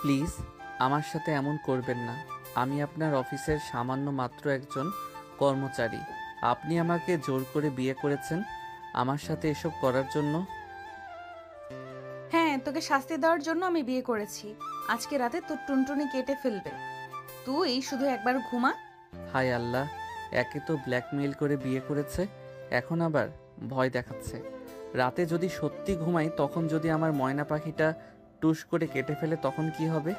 Please আমার সাথে এমন করবেন না। আমি আপনার অফিসের সামান্য মাত্র একজন কর্মচারী। আপনি আমাকে জোর করে বিয়ে করেছেন আমার সাথে এসব করার জন্য। হ্যাঁ, তোকে শাস্তি দেওয়ার জন্য আমি বিয়ে করেছি। আজকে রাতে তোর টুনটুনি কেটে ফেলবে। তুই শুধু একবার ঘুমা। হায় আল্লাহ, একে তো ব্ল্যাকমেইল করে বিয়ে করেছে, এখন আবার ভয় দেখাচ্ছে। রাতে যদি সত্যি ঘুমাই তখন যদি আমার ময়না পাখিটা টুস করে কেটে ফেলে তখন কি হবে?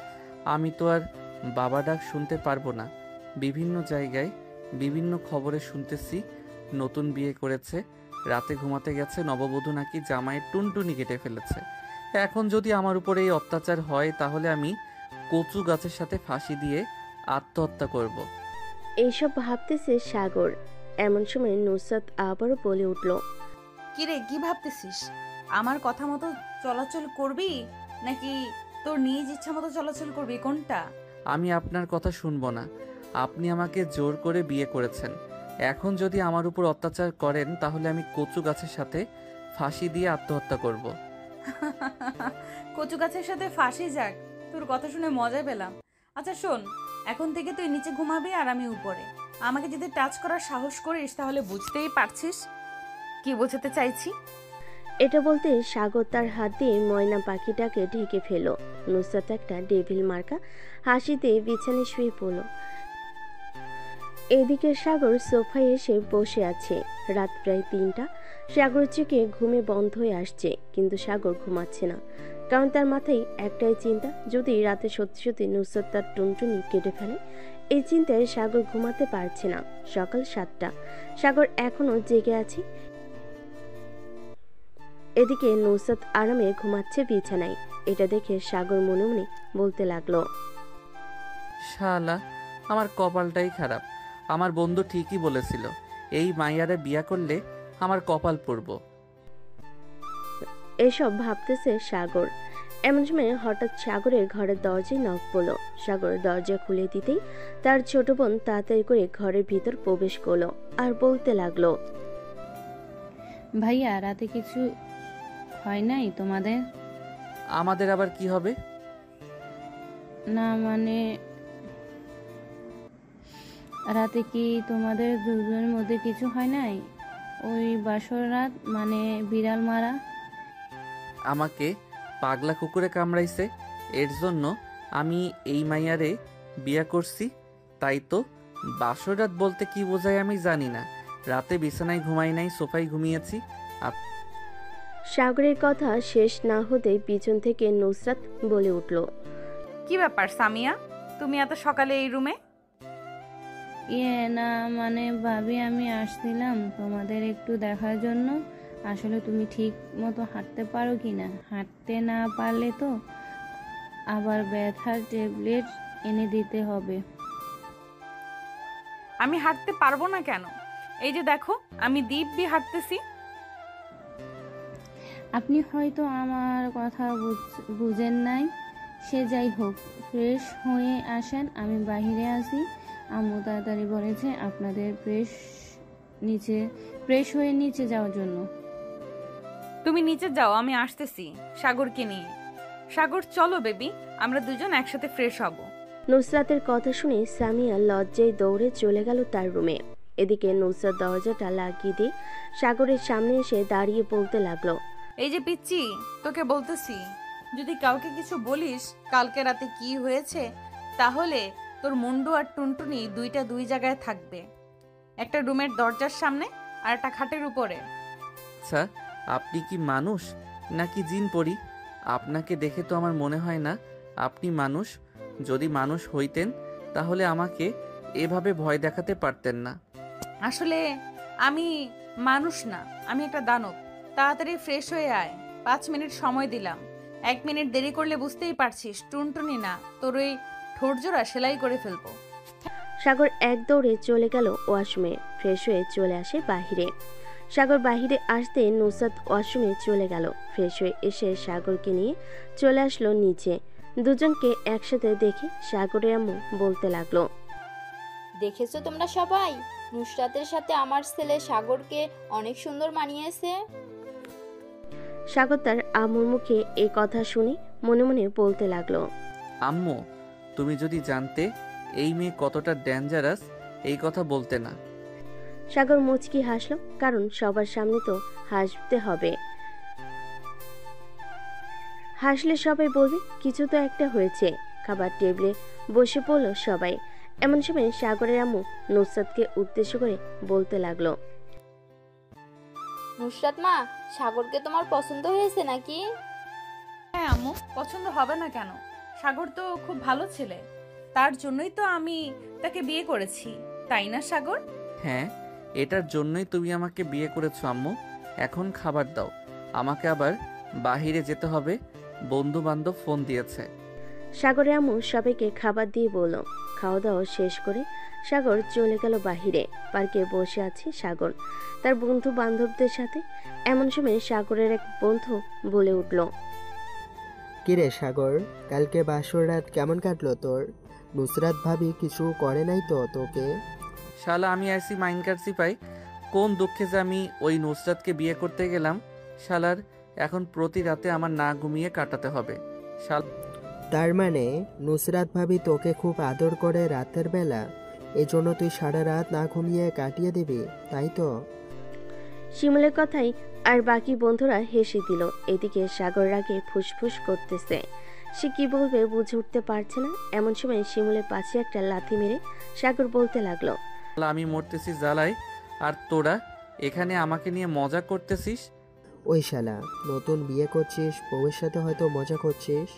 আমি তো আর বাবা ডাক শুনতে পারবো না। বিভিন্ন জায়গায় বিভিন্ন খবরে শুনতেছি নতুন বিয়ে করেছে, রাতে ঘুমাতে গেছে, নববধূ নাকি জামাইয়ের টুনটুনি কেটে ফেলেছে। এখন যদি আমার উপরে এই অত্যাচার হয় তাহলে আমি কচু গাছের সাথে ফাঁসি দিয়ে আত্মহত্যা করব। এইসব ভাবতেছে সাগর। এমন সময় নুসরাত আবারও বলে উঠল, কিরে, কি ভাবতেছিস? আমার কথা মতো চলাচল করবি নাকি তোর নিজ ইচ্ছা মতো চলাচল করবি, কোনটা? আমি আপনার কথা শুনবো না। আপনি আমাকে জোর করে বিয়ে করেছেন, এখন যদি আমার উপর অত্যাচার করেন তাহলে আমি কচু গাছের সাথে ফাঁসি দিয়ে আত্মহত্যা করব। কচু গাছের সাথে ফাঁসি যাক, তোর কথা শুনে মজা পেলাম। আচ্ছা শোন, এখন থেকে তুই নিচে ঘুমাবি আর আমি উপরে। আমাকে যদি টাচ করার সাহস করিস তাহলে বুঝতেই পারছিস কি বোঝাতে চাইছি। এটা বলতে সাগর তার হাত দিয়ে ময়না পাখিটাকে ঢেকে ফেল। নুসরাত একটা ডেভিল মার্কা হাসিতে বিছানায় শুয়ে পড়ল। এদিকে সাগর সোফায় এসে বসে আছে। রাত প্রায় 3টা। সাগরের চোখে ঘুমে বন্ধ হয়ে আসছে, কিন্তু সাগর ঘুমাচ্ছে না, কারণ তার মাথায় একটাই চিন্তা, যদি রাতে সত্যি সত্যি নুসরাত তার টুনটুনি কেটে ফেলে। এই চিন্তায় সাগর ঘুমাতে পারছে না। সকাল 7টা, সাগর এখনো জেগে আছে। এদিকে নুসরাত আরামে ঘুমাচ্ছে বিছানায়। এটা দেখে সাগর মনে মনে বলতে লাগলো, শালা, আমার কপালটাই খারাপ। আমার বন্ধু ঠিকই বলেছিল, এই মাইয়ারে বিয়া করলে আমার কপাল পড়ব। এসব ভাবতেছে সাগর। এমন সময় হঠাৎ সাগরের ঘরের দরজায় নক পড়লো। সাগর দরজা খুলে দিতেই তার ছোট বোন তাড়াতাড়ি করে ঘরের ভিতর প্রবেশ করলো আর বলতে লাগলো, ভাইয়া, রাতে কিছু হয় নাই তোমাদের? আমাদের আবার কি হবে? না মানে, রাতে কি তোমাদের দুজনের মধ্যে কিছু হয় নাই? ওই বাসর রাত, মানে বিড়াল মারা। আমাকে পাগলা কুকুরে কামড়াইছে, এর জন্য আমি এই মাইয়ারে বিয়া করছি। তাই তো, বাসরাত বলতে কি বোঝায় আমি জানি না। রাতে বিছানায় ঘুমাই নাই, সোফায় ঘুমিয়েছি। সাগরের কথা শেষ না হতেই পিছন থেকে নুসরাত বলে উঠল, কি ব্যাপার সামিয়া, তুমি এত সকালে এই রুমে? না মানে ভাবি, আমি আসছিলাম তোমাদের একটু দেখার জন্য। আসলে তুমি ঠিক মতো হাঁটতে পারো কি না? হাঁটতে না পারলে তো আবার ব্যথার ট্যাবলেট এনে দিতে হবে। আমি হাঁটতে পারবো না কেন? এই যে দেখো, আমি দিব্যি হাঁটতেছি। আপনি হয়তো আমার কথা বুঝেন নাই। সে যাই হোক, ফ্রেশ হয়ে আসেন, আমি বাইরে আছি। আম্মু তাড়াতাড়ি বলেছে আপনাদের ফ্রেশ হয়ে নিচে যাওয়ার জন্য। তুমি নিচে যাও, আমি আসতেছি সাগরকে নিয়ে। সাগর চলো বেবি, আমরা দুজন একসাথে ফ্রেশ হব। নুসরাতের কথা শুনে সামিয়া লজ্জায় দৌড়ে চলে গেল তার রুমে। এদিকে নুসরাত দরজাটা লাগিয়ে দিয়ে সাগরের সামনে এসে দাঁড়িয়ে বলতে লাগলো, এই যে পিচ্চি, তোকে বলতেছি, যদি কাউকে কিছু বলিস কালকে রাতে কি হয়েছে, তাহলে তোর মুন্ডু আর টুনটুনি দুইটা দুই জায়গায় থাকবে, একটা রুমের দরজার সামনে আর একটা খাটের উপরে। আচ্ছা, আপনি কি মানুষ নাকি জিন পরি? আপনাকে দেখে তো আমার মনে হয় না আপনি মানুষ। যদি মানুষ হইতেন তাহলে আমাকে এভাবে ভয় দেখাতে পারতেন না। আসলে আমি মানুষ না, আমি একটা দানব। তাড়াতাড়ি ফ্রেশ হয়ে আয়, 5 মিনিট সময় দিলাম। 1 মিনিট দেরি করলে বুঝতেই পারছিস টুনটুনি না, তোর ওই ঠোঁটজোড়া সেলাই করে ফেলবো। সাগর এক দৌড়ে চলে গেল ওয়াশরুমে। ফ্রেশ হয়ে চলে আসে বাহিরে। সাগর বাহিরে আসতে নুসরাত ওয়াশরুমে চলে গেল। ফ্রেশ হয়ে এসে সাগরকে নিয়ে চলে আসলো নিচে। দুজনকে একসাথে দেখে সাগরের আম্মু বলতে লাগলো, দেখেছো তোমরা সবাই, নুসরাতের সাথে আমার ছেলে সাগরকে অনেক সুন্দর মানিয়েছে। সাগর তার আম্মুর মুখে এই কথা শুনে মনে মনে বলতে লাগলো, আম্মু, তুমি যদি জানতে এই মেয়ে কতটা ডেঞ্জারাস, এই কথা বলতে না। সাগর মুচকি হাসলো, কারণ সবার সামনে তো হাসতে হবে। হাসলে সবাই বলবে কিছু তো একটা হয়েছে। খাবার টেবিলে বসে পড়লো সবাই। এমন সময় সাগরের আম্মু নুসরাতকে উদ্দেশ্য করে বলতে লাগলো, নুসরাত মা, সাগরকে তোমার পছন্দ হয়েছে নাকি? হ্যাঁ আম্মু, পছন্দ হবে না কেন? সাগর তো খুব ভালো ছেলে, তার জন্যই তো আমি তাকে বিয়ে করেছি, তাই না সাগর? হ্যাঁ, এটার জন্যই তুমি আমাকে বিয়ে করেছো আম্মু। এখন খাবার দাও, আমাকে আবার বাহিরে যেতে হবে, বন্ধু বান্ধব ফোন দিয়েছে। সাগরের আম্মু সবাইকে খাবার দিয়ে বলল। খাওয়া দাওয়া শেষ করে সাগর চলে গেল বাহিরে। পার্কে বসে আছে সাগর তার বন্ধু বান্ধবদের সাথে। এমন সময় সাগরের এক বন্ধু বলে উঠল, কিরে সাগর, কালকে বাসর রাত কেমন কাটলো তোর? নুসরাত ভাবি কিছু করে নাই তো তোকে? শালা আমি আইসি মাইন্ড কাটছি পাই, কোন দুঃখে যে আমি ওই নুসরাতকে বিয়ে করতে গেলাম। শালার এখন প্রতি রাতে আমার না ঘুমিয়ে কাটাতে হবে। শাল তার মানে নুসরাত ভাবি তোকে খুব আদর করে রাতের বেলা, এজন্য তুই সারা রাত না ঘুমিয়ে কাটিয়ে দিবি, তাই তো? শিমুলের কথাই আর বাকি বন্ধুরা হেসে দিল। এদিকে সাগর রাগে ফুসফুস করতেছে, সে কি বলবে বুঝে উঠতে পারছে না। এমন সময় শিমুলের পাশে একটা লাথি মেরে সাগর বলতে লাগলো, আমি মরতেছি জ্বালায়, আর তোরা এখানে আমাকে নিয়ে মজা করতেছিস। ওই শালা, নতুন বিয়ে করছিস, বউয়ের সাথে হয়তো মজা করছিস।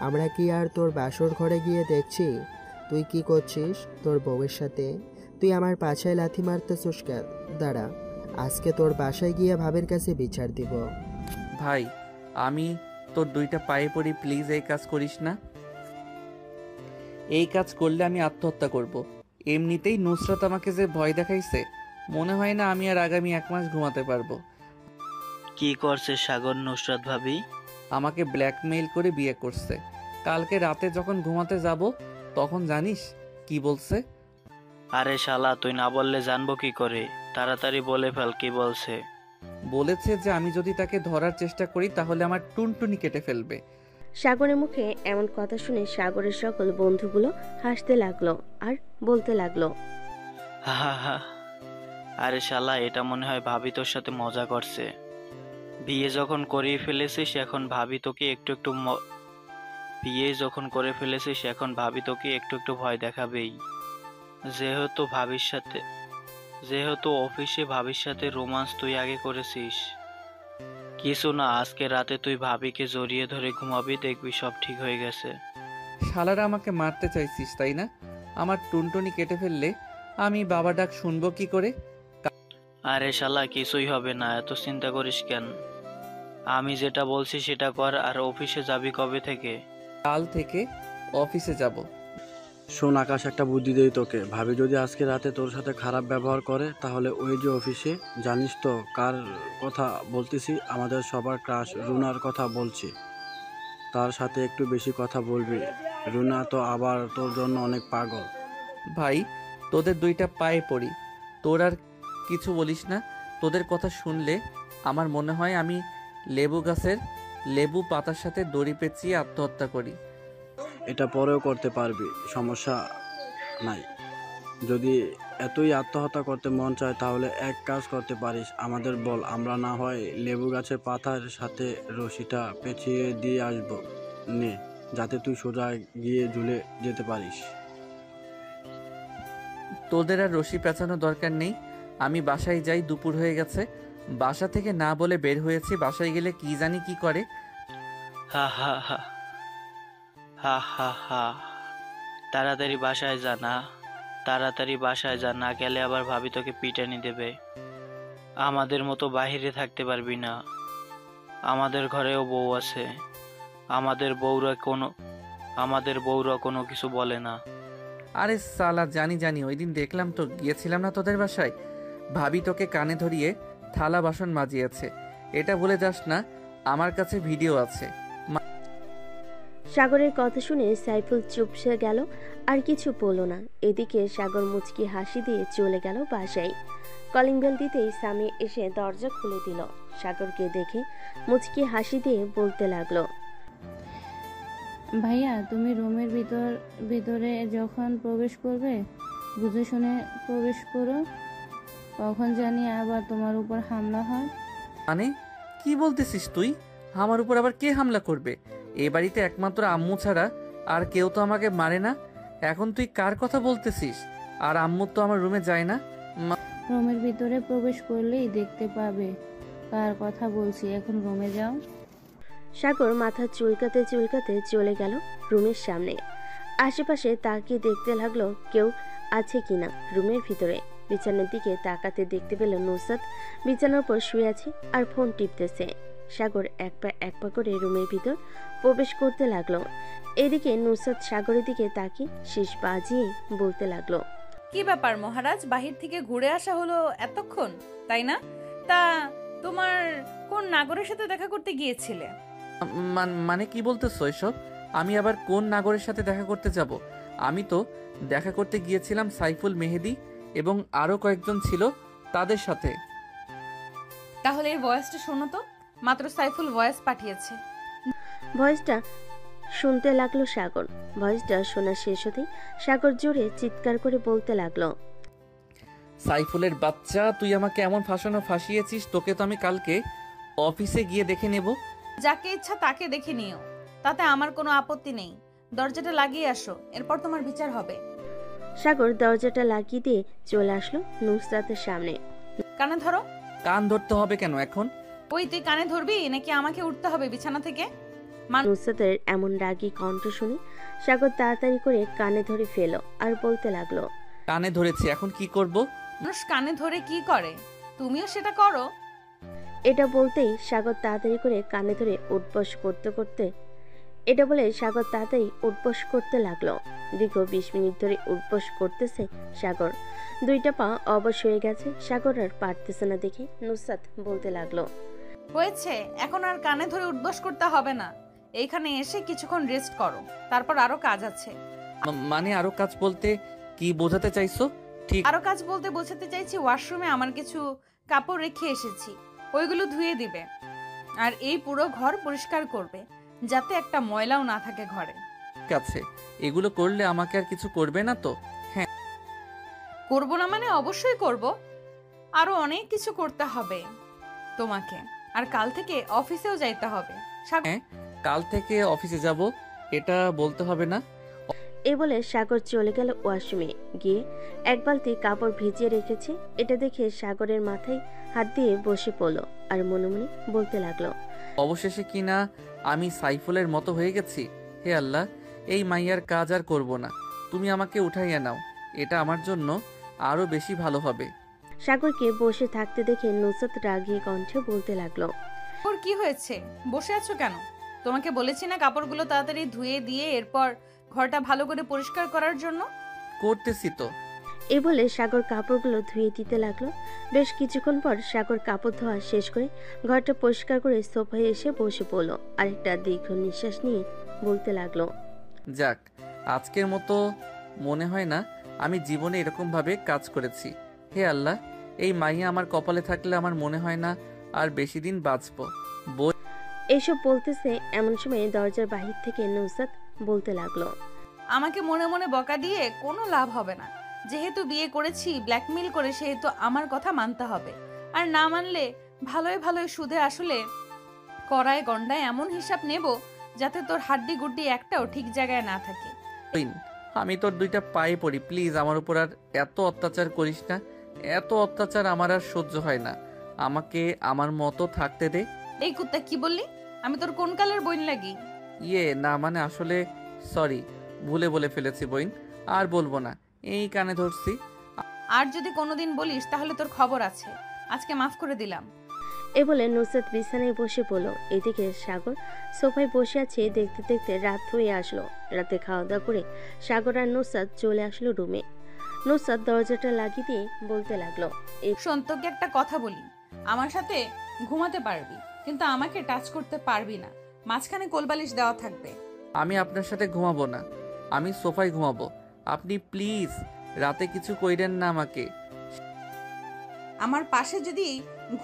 আমরা কি আর তোর বাসর ঘরে গিয়ে দেখছি তুই কি করছিস তোর বউয়ের সাথে? তুই আমার পাছায় লাথি মারতেছিস কেন? দাঁড়া, আজকে তোর বাসায় গিয়ে ভাবের কাছে বিচার দিব। ভাই, আমি তোর দুইটা পায়ে পড়ি, প্লিজ এই কাজ করিস না। এই কাজ করলে আমি আত্মহত্যা করব। এমনিতেই নুসরাত আমাকে যে ভয় দেখাইছে, মনে হয় না আমি আর আগামী 1 মাস ঘুমাতে পারবো। কি করছে সাগর নুসরাত ভাবি? আমাকে ব্ল্যাকমেইল করে বিয়ে করছে। কালকে রাতে যখন ঘুমাতে যাব তখন জানিস কি বলছে? আরে শালা, তুই না বললে জানবো কি করে? তাড়াতাড়ি বলে ফেল, কি বলছে? বলেছে যে আমি যদি তাকে ধরার চেষ্টা করি তাহলে আমার টুনটুনি কেটে ফেলবে। সাগরের মুখে এমন কথা শুনে সাগরের সকল বন্ধুগুলো হাসতে লাগলো আর বলতে লাগলো, হা হা হা। আরে শালা, এটা মনে হয় ভাবি তোর সাথে মজা করছে। বিয়ে যখন করিয়ে ফেলেছিস এখন ভাবি তোকে একটু একটু বিয়ে যখন করে ফেলেছিস এখন ভাবি তোকে একটু একটু ভয় দেখাবেই। যেহেতু অফিসে ভাবির সাথে রোমান্স তুই আগে করেছিস। কিছু না, আজকে রাতে তুই ভাবিকে জড়িয়ে ধরে ঘুমাবি, দেখবি সব ঠিক হয়ে গেছে। শালারা আমাকে মারতে চাইছিস তাই না? আমার টুনটুনি কেটে ফেললে আমি বাবা ডাক শুনবো কি করে? আরে শালা, কিছুই হবে না, এত চিন্তা করিস কেন? আমি যেটা বলছি সেটা কর। আর অফিসে যাবি কবে থেকে? কাল থেকে অফিসে যাব। শোন আকাশ, একটা বুদ্ধি দেই তোকে। ভাবি যদি আজকে রাতে তোর সাথে খারাপ ব্যবহার করে তাহলে ওই যে অফিসে, জানিস তো কার কথা বলতেছি? আমাদের সবার ক্রাশ রুনার কথা বলছি। তার সাথে একটু বেশি কথা বলবি। রুনা তো আবার তোর জন্য অনেক পাগল। ভাই, তোদের দুইটা পায়ে পড়ি, তোর আর কিছু বলিস না। তোদের কথা শুনলে আমার মনে হয় আমি লেবু গাছের লেবু পাতার সাথে দড়ি পেঁচিয়ে আত্মহত্যা করি। এটা পরেও করতে পারবি, সমস্যা নাই। যদি এতই আত্মহত্যা করতে মন চায় তাহলে এক কাজ করতে পারিস, আমাদের বল, আমরা না হয় লেবু গাছের পাতার সাথে রশিটা পেঁচিয়ে দিয়ে আসবো নে, যাতে তুই সোজা গিয়ে ঝুলে যেতে পারিস। তোদের আর রশি পেঁচানোর দরকার নেই। আমি বাসায় যাই, দুপুর হয়ে গেছে। বাসা থেকে না বলে বের হয়েছি, বাসায় গেলে কি জানি কি করে। হা হা হা হা হা হা। তাড়াতাড়ি বাসায় যা, না তাড়াতাড়ি বাসায় যা, না গেলে আবার ভাবি তোকে পিটানি দেবে। আমাদের মতো বাহিরে থাকতে পারবি না। আমাদের ঘরেও বউ আছে। আমাদের বউরা কোনো কিছু বলে না। আরে সালা, জানি ওই দিন দেখলাম তো, গিয়েছিলাম না তোদের বাসায়। ভাবি তোকে কানে ধরিয়ে থালা বাসন মাজিয়েছে। এটা বলে যাস না, আমার কাছে ভিডিও আছে। সাগরের কথা শুনে সাইফুল চুপসে গেল, আর কিছু বলল না। এদিকে সাগর মুচকি হাসি দিয়ে চলে গেল বাসায়। কলিং বেল দিতেই সামি এসে দরজা খুলে দিল। সাগরকে দেখে মুচকি হাসি দিয়ে বলতে লাগলো, ভাইয়া তুমি রুমের ভিতরে যখন প্রবেশ করবে বুঝে শুনে প্রবেশ করো, কখন জানি আবার তোমার উপর হামলা হয়। মানে কি বলতেছিস তুই? আমার উপর আবার কে হামলা করবে? এ বাড়িতে একমাত্র আম্মু ছাড়া আর কেউ তো আমাকে মারে না। এখন তুই কার কথা বলতেছিস? আর আম্মু তো আমার রুমে যায় না। রুমের ভিতরে প্রবেশ করলেই দেখতে পাবে কার কথা বলছি। এখন রুমে যাও। সাগর মাথা চুলকাতে চুলকাতে চলে গেল রুমের সামনে। আশেপাশে তাকিয়ে দেখতে লাগলো কেউ আছে কিনা রুমের ভিতরে। বিছানার দিকে তাকাতে দেখতে পেল নুসরাত বিছানার উপর শুয়ে আছে আর ফোন টিপতেছে। সাগর এক পা করে রুমের ভিতর প্রবেশ করতে লাগলো। এদিকে নুসরাত সাগরের দিকে তাকিয়ে শীষ বাজিয়ে বলতে লাগলো, কি ব্যাপার মহারাজ, বাহির থেকে ঘুরে আসা হলো এতক্ষণ, তাই না? তা তোমার কোন নাগরের সাথে দেখা করতে গিয়েছিলে? মানে কি বলতেছো এসব? আমি আবার কোন নাগরের সাথে দেখা করতে যাব? আমি তো দেখা করতে গিয়েছিলাম সাইফুল, মেহেদি এবং আরো কয়েকজন ছিল তাদের সাথে। তাহলে এই ভয়েসটা শোনো তো, মাত্র সাইফুল ভয়েস পাঠিয়েছে। ভয়েসটা শুনতে লাগলো সাগর। ভয়েসটা শোনা শেষ হতেই সাগর জোরে চিৎকার করে বলতে লাগলো, সাইফুলের বাচ্চা, তুই আমাকে এমন ফাঁসিয়েছিস, তোকে তো আমি কালকে অফিসে গিয়ে দেখে নেব। যাকে ইচ্ছা তাকে দেখে নিও, তাতে আমার কোনো আপত্তি নেই। দরজাটা লাগিয়ে আসো, এরপর তোমার বিচার হবে। সাগর দরজাটা লাগিয়ে দিয়ে চলে আসলো নুসরাতের সামনে। কানে ধরো। কান ধরতে হবে কেন এখন? ওই তুই কানে ধরবি নাকি আমাকে উঠতে হবে বিছানা থেকে? নুসরাতের এমন রাগী কণ্ঠ শুনে সাগর তাড়াতাড়ি করে কানে ধরে ফেলো আর বলতে লাগলো, কানে ধরেছি, এখন কি করব? মানুষ কানে ধরে কি করে, তুমিও সেটা করো। এটা বলতেই সাগর তাড়াতাড়ি করে কানে ধরে উঠবস করতে লাগলো। দীর্ঘ 20 মিনিট ধরে উঠবস করতেছে সাগর। দুইটা পা অবশ হয়ে গেছে। সাগর আর পারতেছে না দেখে নুসরাত বলতে লাগলো, হয়েছে, এখন আর কানে ধরে উঠবস করতে হবে না। এইখানে এসে কিছুক্ষণ রেস্ট করো, তারপর আরো কাজ আছে। মানে আরো কাজ বলতে কি বোঝাতে চাইছো? ঠিক আরো কাজ বলতে বোঝাতে চাইছি ওয়াশরুমে আমার কিছু কাপড় রেখে এসেছি, ওইগুলো ধুয়ে দিবে। আর এই পুরো ঘর পরিষ্কার করবে, যাতে একটা ময়লাও না থাকে ঘরে। আছে, এগুলো করলে আমাকে আর কিছু করবে না তো? করব না মানে অবশ্যই করব। আরো অনেক কিছু করতে হবে তোমাকে, আর কাল থেকে অফিসেও যাইতে হবে। হ্যাঁ, কাল থেকে অফিসে যাব, এটা বলতে হবে না। এ বলে সাগর চলে গেল ওয়াশরুমে। গিয়ে এক বালতি কাপড় ভিজিয়ে রেখেছে। এটা দেখে সাগরের মাথায় হাত দিয়ে বসে পড়লো আর মনে মনে বলতে লাগলো, অবশেষে কিনা আমি সাইফুলের মতো হয়ে গেছি। হে আল্লাহ, এই মাইয়ার কাজ আর করব না, তুমি আমাকে উঠাইয়া নাও, এটা আমার জন্য আরো বেশি ভালো হবে। সাগরকে বসে থাকতে দেখে নুসরাত রাগী কণ্ঠে বলতে লাগলো, ওর কি হয়েছে, বসে আছো কেন? তোমাকে বলেছি না কাপড়গুলো তাড়াতাড়ি ধুয়ে দিয়ে এরপর ঘরটা ভালো করে পরিষ্কার করার জন্য? করতেছি তো। এই বলে সাগর কাপড়গুলো ধুয়ে দিতে লাগলো। বেশ কিছুক্ষণ পর সাগর কাপড় ধোয়া শেষ করে ঘরটা পরিষ্কার করে সোফায় এসে বসে পড়লো। আরেকটা দীর্ঘ নিঃশ্বাস নিয়ে বলতে লাগলো, যাক, আজকের মতো মনে হয় না আমি জীবনে এরকম ভাবে কাজ করেছি। হে আল্লাহ, এই মাইয়া আমার কপালে থাকলে আমার মনে হয় না আর বেশি দিন বাঁচবো। এইসব বলতেছে এমন সময় দরজার বাহির থেকে নুসরাত বলতে লাগলো, আমাকে মনে মনে বকা দিয়ে কোনো লাভ হবে না। যেহেতু বিয়ে করেছি ব্ল্যাকমেল করে, সেহেতু আমার কথা মানতে হবে। আর না মানলে ভালোই ভালোই সুদে আসলে কড়ায় গন্ডায় এমন হিসাব নেব যাতে তোর হাড্ডি গুড্ডি একটাও ঠিক জায়গায় না থাকে। আমি তোর দুইটা পায়ে পড়ি, প্লিজ আমার উপর আর এত অত্যাচার করিস না। এত অত্যাচার আমার আর সহ্য হয় না, আমাকে আমার মতো থাকতে দে। এই কুত্তা, কি বললি? আমি তোর কোন কালের বইন লাগি? না মানে আসলে সরি, ভুলে বলে ফেলেছি বইন, আর বলবো না, এই কানে ধরছি। আর যদি কোনোদিন বলিস তাহলে তোর খবর আছে। আজকে মাফ করে দিলাম। এ বলে নুসরাত বিছানায় বসে পড়লো। এদিকে সাগর সোফায় বসে আছে। দেখতে দেখতে রাত হয়ে আসলো। রাতে খাওয়া দাওয়া করে সাগর আর নুসরাত চলে আসলো রুমে। নুসরাত দরজাটা লাগিয়ে দিয়ে বলতে লাগলো, শোন, তোকে একটা কথা বলি। আমার সাথে ঘুমাতে পারবি, কিন্তু আমাকে টাচ করতে পারবি না। মাঝখানে কোলবালিশ দেওয়া থাকবে। আমি আপনার সাথে ঘুমাবো না, আমি সোফায় ঘুমাবো। আপনি প্লিজ রাতে কিছু কইরেন না আমাকে। আমার পাশে যদি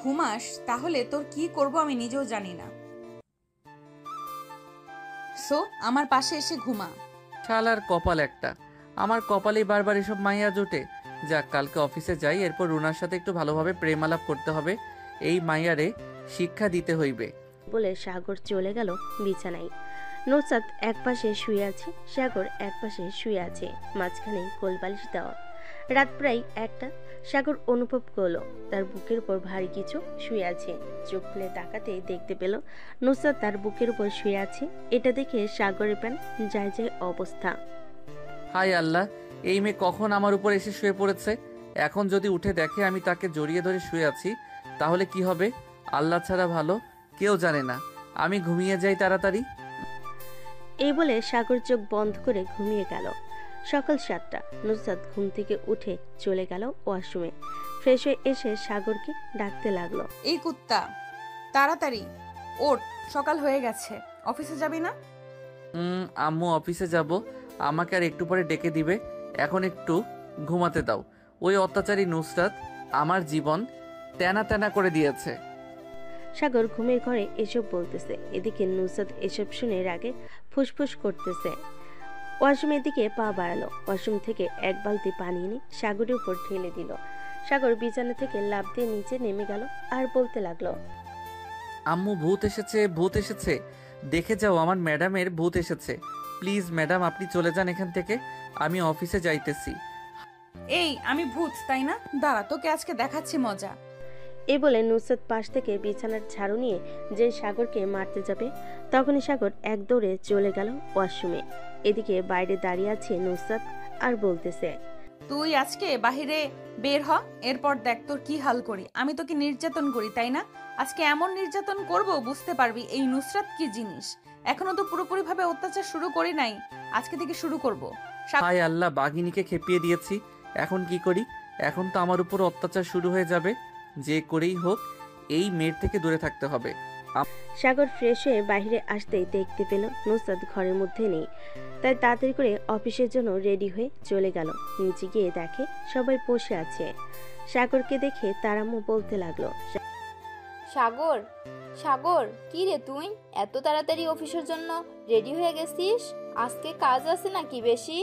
ঘুমাস তাহলে তোর কি করব আমি নিজেও জানি না। সো সো আমার পাশে এসে ঘুমা। শালার কপাল একটা, আমার কপালেই বারবার এসব মাইয়া জোটে। যাক, কালকে অফিসে যাই, এরপর রুনার সাথে একটু ভালোভাবে প্রেম আলাপ করতে হবে। এই মাইয়ারে শিক্ষা দিতে হইবে। বলে সাগর চলে গেল বিছানায়। নুসরাত একপাশে শুয়ে আছে, সাগর একপাশে শুয়ে আছে, মাঝখানে কোলবালিশ দেওয়া। রাত প্রায় 1টা। সাগর অনুভব করলো তার বুকের উপর ভারী কিছু শুয়ে আছে। চোখ খুলে তাকাতেই দেখতে পেল নুসরাত তার বুকের উপর শুয়ে আছে। এটা দেখে সাগরের প্রাণ যায় যায় অবস্থা। হায় আল্লাহ, এই মেয়ে কখন আমার উপর এসে শুয়ে পড়েছে। এখন যদি উঠে দেখে আমি তাকে জড়িয়ে ধরে শুয়ে আছি, তাহলে কি হবে? আল্লাহ ছাড়া ভালো কেউ জানে না। আমি ঘুমিয়ে যাই তাড়াতাড়ি। এই বলে সাগর চোখ বন্ধ করে ঘুমিয়ে গেল। সকাল 7টা। নুসরাত ঘুম থেকে উঠে চলে গেল ওয়াশরুমে। ফ্রেশ হয়ে এসে সাগরকে ডাকতে লাগলো। এই কুত্তা, তাড়াতাড়ি ওঠ, সকাল হয়ে গেছে, অফিসে যাবি না? আম্মু অফিসে যাব, আমাকে আর একটু পরে ডেকে দিবে। এখন একটু ঘুমাতে দাও। ওই অত্যাচারী নুসরাত আমার জীবন তেনা তেনা করে দিয়েছে। সাগর ঘুমের ঘরে এসব বলতেছে, এদিকে নুসরাত এসব শুনে রাগে ফুসফুস করতেছে। ওয়াশরুমের দিকে পা বাড়ালো। ওয়াশরুম থেকে এক বালতি পানি এনে সাগরের উপর ঢেলে দিল। সাগর বিছানা থেকে লাফ দিয়ে নিচে নেমে গেল আর বলতে লাগলো, আম্মু ভূত এসেছে, ভূত এসেছে, দেখে যাও আমার ম্যাডামের ভূত এসেছে। প্লিজ ম্যাডাম, আপনি চলে যান এখান থেকে, আমি অফিসে যাইতেছি। এই আমি ভূত তাই না? দাঁড়া, তোকে আজকে দেখাচ্ছি মজা। এই বলে নুসরাত পাশ থেকে বিছানার ঝাড়ু নিয়ে যে সাগরকে মারতে যাবে, তখনই সাগর এক দৌড়ে চলে গেল ওয়াশরুমে। এদিকে বাইরে দাঁড়িয়ে আছে নুসরাত আর বলতেছে, তুই আজকে বাহিরে বের হ, এরপর দেখ তোর কি হাল করি। আমি তোকে নির্যাতন করি তাই না? আজকে এমন নির্যাতন করব বুঝতে পারবি এই নুসরাত কি জিনিস। এখনো তো পুরোপুরি ভাবে অত্যাচার শুরু করি নাই, আজকে থেকে শুরু করব। হায় আল্লাহ, বাঘিনীকে খেপিয়ে দিয়েছি, এখন কি করি? এখন তো আমার উপর অত্যাচার শুরু হয়ে যাবে। যে করেই হোক এই মেয়ের থেকে দূরে থাকতে হবে। সাগর ফ্রেশ হয়ে বাইরে আসতেই দেখতে পেল নুসরাত ঘরের মধ্যে নেই। তাই তাড়াতাড়ি করে অফিসের জন্য রেডি হয়ে চলে গেল। নিচে গিয়ে দেখে সবাই বসে আছে। সাগরকে দেখে তার আম্মু বলতে লাগলো, সাগর, সাগর, কি রে তুই এত তাড়াতাড়ি অফিসের জন্য রেডি হয়ে গেছিস? আজকে কাজ আছে নাকি বেশি?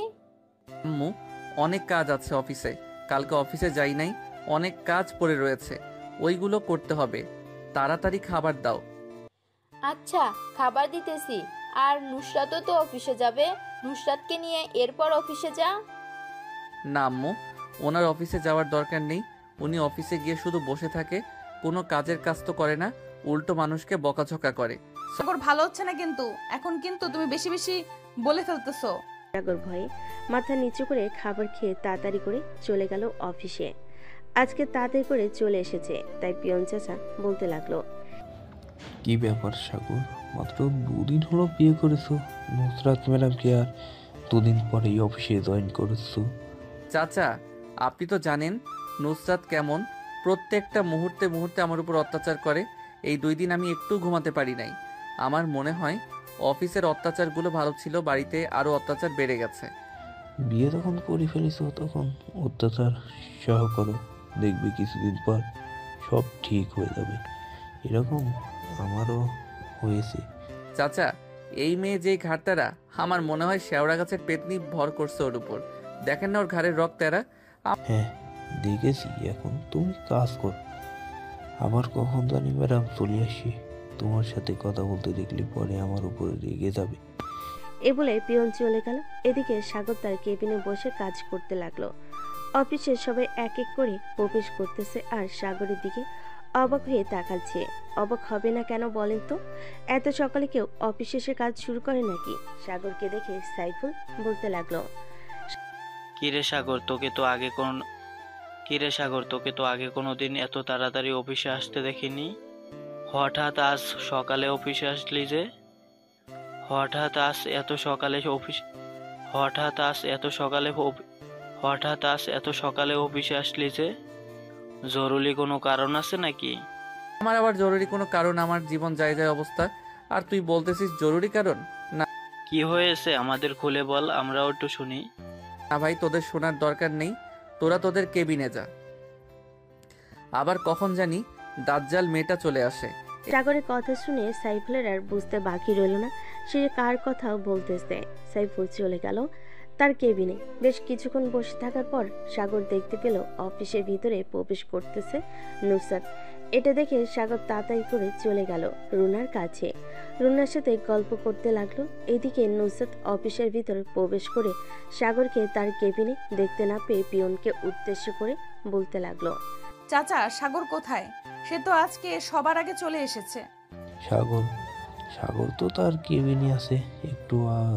আম্মু, অনেক কাজ আছে অফিসে, কালকে অফিসে যাই নাই, অনেক কাজ পড়ে রয়েছে, ওইগুলো করতে হবে। তাড়াতাড়ি খাবার দাও। আচ্ছা, খাবার দিতেছি। আর নুসরাতও তো অফিসে যাবে, নুসরাতকে নিয়ে এরপর অফিসে যা। না আম্মু, ওনার অফিসে যাওয়ার দরকার নেই। উনি অফিসে গিয়ে শুধু বসে থাকে, কোনো কাজের কাজ তো করে না, উল্টো মানুষকে বকাঝকা করে। সাগর ভালো হচ্ছে না কিন্তু, এখন কিন্তু তুমি বেশি বেশি বলে ফেলতেছো। সাগর ভয়ে মাথা নিচু করে খাবার খেয়ে তাড়াতাড়ি করে চলে গেল অফিসে। আজকে তাড়াতাড়ি করে চলে এসেছে, তাই পিয়ন চাচা বলতে লাগলো, কি ব্যাপার সাগর, মাত্র 2 দিন হলো বিয়ে করেছো, নুসরাত ম্যাডামকে আর 2 দিন পরেই অফিসে জয়েন করেছো। চাচা, আপনি তো জানেন নুসরাত কেমন, প্রত্যেকটা মুহূর্তে মুহূর্তে আমার উপর অত্যাচার করে। এই 2 দিন আমি একটু ঘুমাতে পারি নাই। আমার মনে হয় অফিসের অত্যাচারগুলো ভালো ছিল, বাড়িতে আরও অত্যাচার বেড়ে গেছে। বিয়ে যখন করে ফেলেছো তখন অত্যাচার সহ করো, দেখবে কিছুদিন পর সব ঠিক হয়ে যাবে। এরকম আমারও হয়েছে। চাচা, এই মেয়ে যেই ঘাড়তারা, আমার মনে হয় শেওড়া গাছের পেতনি ভর করছে ওর উপর। দেখেন না ওর ঘাড়ের রক তেরা। হ্যাঁ দেখেছি, এখন তুমি কাজ কর, আবার কখন জানি ম্যাডাম চলে আসি, তোমার সাথে কথা বলতে দেখলে পরে আমার উপরে রেগে যাবে। এ বলে পিয়ন চলে গেল। এদিকে সাগর তার কেবিনে বসে কাজ করতে লাগলো। অফিসের সবাই এক এক করে প্রবেশ করতেছে আর সাগরের দিকে অবাক হয়ে তাকাচ্ছে। অবাক হবে না কেন বলেন তো? এত সকালে কেউ অফিসে এসে কাজ শুরু করে নাকি? সাগরকে দেখে সাইফুল বলতে লাগলো, কিরে সাগর, তোকে তো আগে কোনোদিন এত তাড়াতাড়ি অফিসে আসতে দেখিনি। হঠাৎ আজ সকালে অফিসে আসলি যে? হঠাৎ আজ এত সকালে অফিসে আসলি যে? জরুরি কোনো কারণ আছে নাকি? আমার আবার জরুরি কোনো কারণ? আমার জীবন যায় যায় অবস্থা, আর তুই বলতেছিস জরুরি কারণ? না কি হয়েছে আমাদের খুলে বল, আমরাও একটু শুনি। না ভাই, তোদের শোনার দরকার নেই, তোরা তোদের কেবিনে যা। আবার কখন জানি দাজ্জাল মেয়েটা চলে আসে, সাগরের কথা শুনে সাইফুলের আর বুঝতে বাকি রইল না সে কার কথা বলতেছে। সাইফুল চলে গেল তার কেবিনে। বেশ কিছুক্ষণ বসে থাকার পর সাগর দেখতে পেল অফিসের ভিতরে প্রবেশ করতেছে নুসরাত। এটা দেখে সাগর তাড়াতাড়ি করে চলে গেল রুনার কাছে। রুনার সাথে গল্প করতে লাগলো। এদিকে নুসরাত অফিসের ভিতর প্রবেশ করে সাগরকে তার কেবিনে দেখতে না পেয়ে পিয়নকে উদ্দেশ্য করে বলতে লাগলো, চাচা সাগর কোথায়? সে তো আজকে সবার আগে চলে এসেছে। সাগর সাগর তো তার কেবিনে আছে, একটু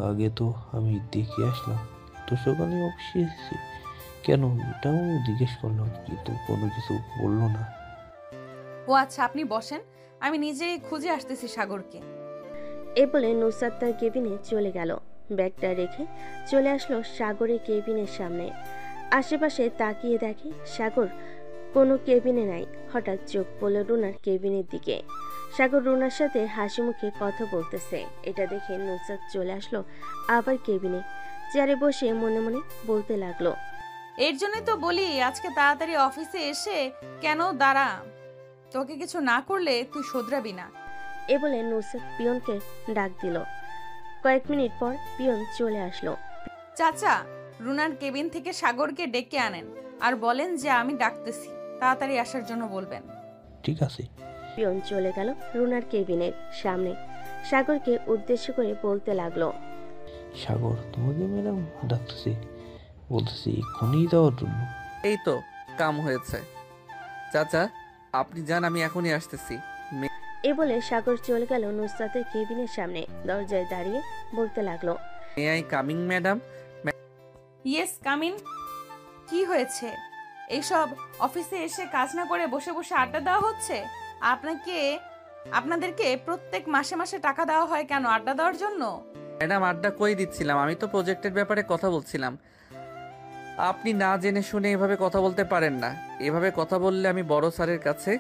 আগে তো আমি দেখে আসলাম। তো সকালে অফিসে এসেছি কেন এটাও জিজ্ঞেস করলাম, কিন্তু কোনো কিছু বললো না। ও আচ্ছা, আপনি বসেন, আমি নিজেই খুঁজে আসতেছি সাগরকে। এ বলে নুসরাত তার কেবিনে চলে গেল। ব্যাগটা রেখে চলে আসলো সাগরের কেবিনের সামনে। আশেপাশে তাকিয়ে দেখে সাগর কোনো কেবিনে নাই। হঠাৎ চোখ পড়ল রুনার কেবিনের দিকে। সাগর রুনার সাথে হাসি মুখে কথা বলতেছে। এটা দেখে নুসরাত চলে আসলো আবার কেবিনে। চেয়ারে বসে মনে মনে বলতে লাগলো, এর জন্যই তো বলি আজকে তাড়াতাড়ি অফিসে এসে কেন দাঁড়া, তোকে কিছু না করলে তুই শোধরাবি না। এ বলে নুসরাত পিয়নকে ডাক দিল। কয়েক মিনিট পর পিয়ন চলে আসলো। চাচা, রুনার কেবিন থেকে সাগরকে ডেকে আনেন আর বলেন যে আমি ডাকতেছি, তাড়াতাড়ি আসার জন্য বলবেন। ঠিক আছে। পিয়ন চলে গেল রুনার কেবিনের সামনে। সাগরকে উদ্দেশ্য করে বলতে লাগলো, সাগর তোমাকে ম্যাডাম ডাকতেছি, বলতেছি এক্ষুনি যাওয়ার জন্য। এই তো কাম হয়েছে। চাচা আপনি যান, আমি এখনই আসতেছি। এ বলে সাগর চলে গেল নুসরাতের কেবিনের সামনে। দরজায় দাঁড়িয়ে বলতে লাগলো, may I coming madam? Yes come in. কি হয়েছে? এইসব অফিসে এসে কাজ না করে বসে বসে আড্ডা দেওয়া হচ্ছে? আপনাদেরকে প্রত্যেক মাসে মাসে টাকা দেওয়া হয় কেন? আড্ডা দেওয়ার জন্য? ম্যাডাম আড্ডা কই দিচ্ছিলাম, আমি তো প্রজেক্টের ব্যাপারে কথা বলছিলাম। আপনি না জেনে শুনে এভাবে কথা বলতে পারেন না। এভাবে কথা বললে আমি বড় স্যারের কাছে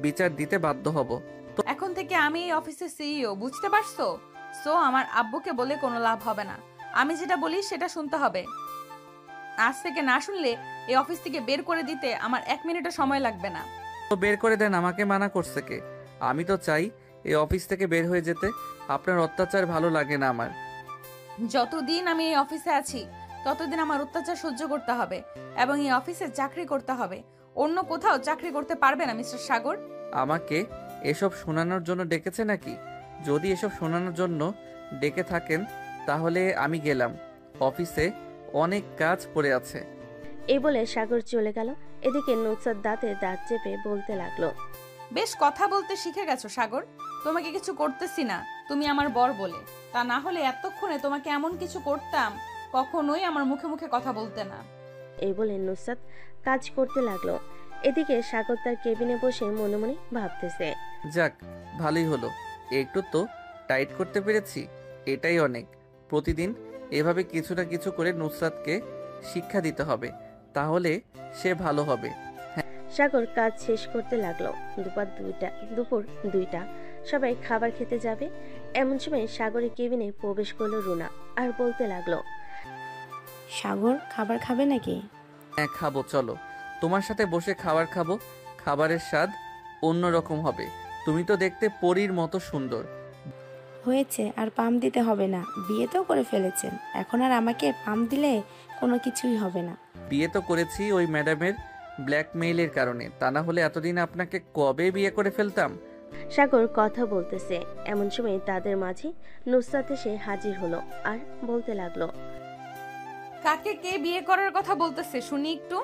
বিচার দিতে বাধ্য হব। এখন থেকে আমি এই অফিসের সিইও, বুঝতে পারছো? সো আমার আব্বুকে বলে কোনো লাভ হবে না। আমি যেটা বলি সেটা শুনতে হবে। আজ থেকে না শুনলে এই অফিস থেকে বের করে দিতে আমার 1 মিনিটও সময় লাগবে না। তো বের করে দেন, আমাকে মানা করছে কে? আমি তো চাই এই অফিস থেকে বের হয়ে যেতে। আপনার অত্যাচার ভালো লাগে না আমার। যতদিন আমি এই অফিসে আছি ততদিন আমার অত্যাচার সহ্য করতে হবে এবং এই অফিসে চাকরি করতে হবে। অন্য কোথাও চাকরি করতে পারবে না মিস্টার সাগর। আমাকে এসব শোনানোর জন্য ডেকেছে নাকি? যদি এসব শোনানোর জন্য ডেকে থাকেন তাহলে আমি গেলাম, অফিসে অনেক কাজ পড়ে আছে। এই বলে সাগর চলে গেল। এদিকে নুসরাত দাঁতে দাঁত চেপে বলতে লাগলো, বেশ কথা বলতে শিখে গেছো সাগর। তোমাকে কিছু করতেছি না, তুমি আমার বর বলে। তা না হলে এতক্ষণে তোমাকে এমন কিছু করতাম, কখনোই আমার মুখে মুখে কথা বলতে না। এই বলে নুসরাত কাজ করতে লাগলো। এদিকে সাগর তার কেবিনে বসে মনে মনে ভাবতেছে, যাক ভালোই হলো, একটু তো টাইট করতে পেরেছি, এটাই অনেক। প্রতিদিন এভাবে কিছু না কিছু করে নুসরাতকে শিক্ষা দিতে হবে, তাহলে সে ভালো হবে। সাগর কাজ শেষ করতে লাগলো। দুপুর 2টা সবাই খাবার খেতে যাবে। এমন সময় সাগরের কেবিনে প্রবেশ করলো রুনা আর বলতে লাগলো, সাগর খাবার খাবে নাকি? হ্যাঁ খাবো, চলো তোমার সাথে বসে খাবার খাবো। খাবারের স্বাদ অন্যরকম হবে। তুমি তো দেখতে পরীর মতো সুন্দর। হয়েছে, আর পাম দিতে হবে না, বিয়ে তো করে ফেলেছেন, এখন আর আমাকে পাম দিলে কোনো কিছুই হবে না। বিয়ে তো করেছি ওই ম্যাডামের ব্ল্যাকমেইলের কারণে, তা না হলে এতদিন আপনাকে কবে বিয়ে করে ফেলতাম। সাগর কথা বলতেছে। এমন সময় তাদের মাঝে নুসরাত এসে হাজির হলো আর বলতে লাগলো, কাকে কে বিয়ে করার কথা বলতেছে শুনি একটু।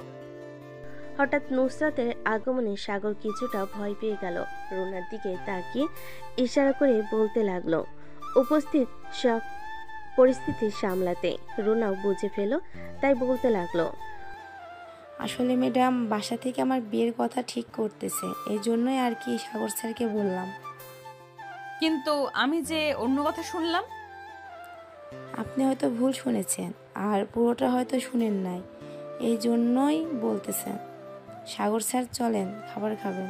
হঠাৎ নুসরাতের আগমনে সাগর কিছুটা ভয় পেয়ে গেল। রুনার দিকে তাকিয়ে ইশারা করে বলতে লাগলো। উপস্থিত সব পরিস্থিতি সামলাতে রুনাও বুঝে ফেল, তাই বলতে লাগলো, আসলে ম্যাডাম বাসা থেকে আমার বিয়ের কথা ঠিক করতেছে, এই জন্যই আর কি সাগর স্যারকে বললাম। কিন্তু আমি যে অন্য কথা শুনলাম। আপনি হয়তো ভুল শুনেছেন আর পুরোটা হয়তো শুনেন নাই, এই জন্যই বলতেছেন। সাগর স্যার চলেন খাবার খাবেন।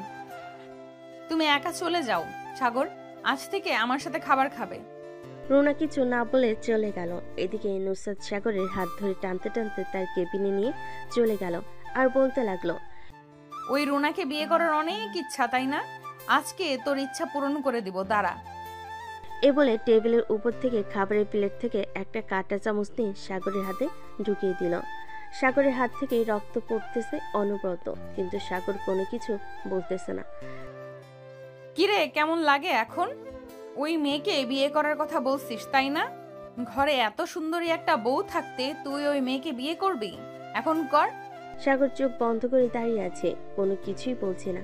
তুমি একা চলে যাও সাগর, আজ থেকে আমার সাথে খাবার খাবে। রুনা কিছু না বলে চলে গেল। এদিকে নুসরাত সাগরের হাত ধরে টানতে টানতে তার কেবিনে নিয়ে চলে গেল আর বলতে লাগলো, ওই রুনাকে বিয়ে করার অনেক ইচ্ছা তাই না? আজকে তোর ইচ্ছা পূরণ করে দিব, দাঁড়া। এ বলে টেবিলের উপর থেকে খাবারের প্লেট থেকে একটা কাঁটা চামচ নিয়ে সাগরের হাতে ঢুকিয়ে দিল। সাগরের হাত থেকে রক্ত পড়তেছে অনবরত, কিন্তু সাগর কোনো কিছু বলতেছে না। কিরে, কেমন লাগে এখন? ওই মেয়েকে বিয়ে করার কথা বলছিস তাই না? ঘরে এত সুন্দরী একটা বউ থাকতে তুই ওই মেয়েকে বিয়ে করবি? এখন কর। সাগর চোখ বন্ধ করে দাঁড়িয়ে আছে, কোনো কিছুই বলছে না।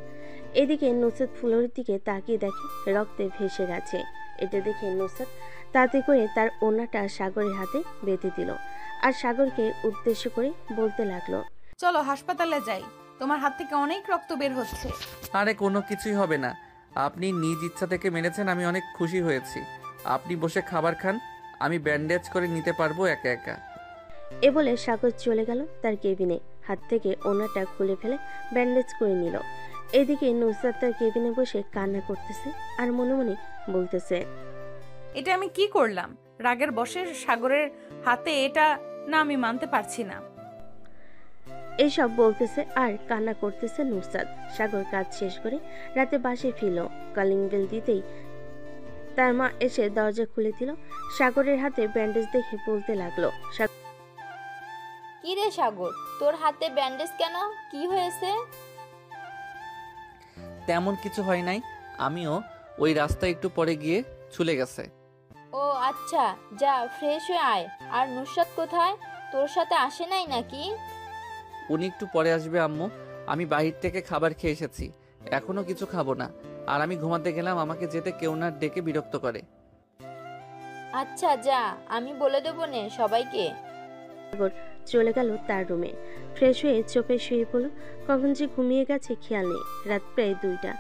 এদিকে নুসরাত ফুলরির দিকে তাকিয়ে দেখে রক্তে ভেসে গেছে। এটা দেখে নুসরাত তাতে করে তার ওড়নাটা সাগরের হাতে বেঁধে দিল আর সাগরকে উদ্দেশ্য করে বলতে লাগলো, চলো হাসপাতালে যাই, তোমার হাত থেকে অনেক রক্ত বের হচ্ছে। আরে কোনো কিছুই হবে না, আপনি নিজ ইচ্ছা থেকে মেরেছেন, আমি অনেক খুশি হয়েছি। আপনি বসে খাবার খান, আমি ব্যান্ডেজ করে নিতে পারবো একা একা। এ বলে সাগর চলে গেল তার কেবিনে। হাত থেকে ওড়নাটা খুলে ফেলে ব্যান্ডেজ করে নিল। এদিকে নুসরাত তার কেবিনে বসে কান্না করতেছে আর মনে মনে বলতেছে, এটা আমি কি করলাম? রাগের বশে সাগরের হাতে এটা না, আমি মানতে পারছি না। এইসব বলতেছে আর কান্না করতেছে নুসরাত। সাগর কাজ শেষ করে রাতে বাসায় ফিরল। কলিং বেল দিতেই তার মা এসে দরজা খুলে দিল। সাগরের হাতে ব্যান্ডেজ দেখে বলতে লাগলো, কি রে সাগর, তোর হাতে ব্যান্ডেজ কেন? কি হয়েছে? তেমন কিছু হয় নাই, আমিও ওই রাস্তায় একটু পরে গিয়ে ছুলে গেছে। ও আচ্ছা, যা ফ্রেশ হয়ে আয়। আর নুসরাত কোথায়? তোর সাথে আসে নাই নাকি? উনি একটু পরে আসবে আম্মু, আমি বাহির থেকে খাবার খেয়ে এসেছি, এখনো কিছু খাবো না। আর আমি ঘুমাতে গেলাম, আমাকে যেতে কেউ না ডেকে বিরক্ত করে। আচ্ছা যা, আমি বলে দেবো নে সবাইকে। চলে গেল তার রুমে। ফ্রেশ হয়ে চোপে শুয়ে পড়ল। কখন যে ঘুমিয়ে গেছে খেয়াল নেই। রাত প্রায় 2টা।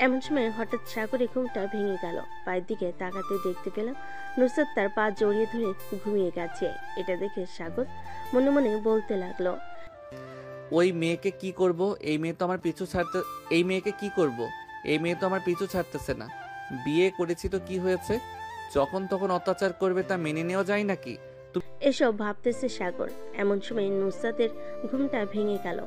এমন সময় হঠাৎ সাগরের ঘুমটা ভেঙে গেল। পায়ের দিকে তাকাতে দেখতে পেলাম নুসরাত তার পা জড়িয়ে ধরে ঘুমিয়ে গেছে। এটা দেখে সাগর মনে মনে বলতে লাগলো, ওই মেয়েকে কি করব? এই মেয়ে তো আমার পিছু ছাড়তে এই মেয়েকে কি করব? এই মেয়ে তো আমার পিছু ছাড়তেছে না। বিয়ে করেছি তো কি হয়েছে? যখন তখন অত্যাচার করবে, তা মেনে নেওয়া যায় নাকি? এসব ভাবতেছে সাগর। এমন সময় নুসরাতের ঘুমটা ভেঙে গেল।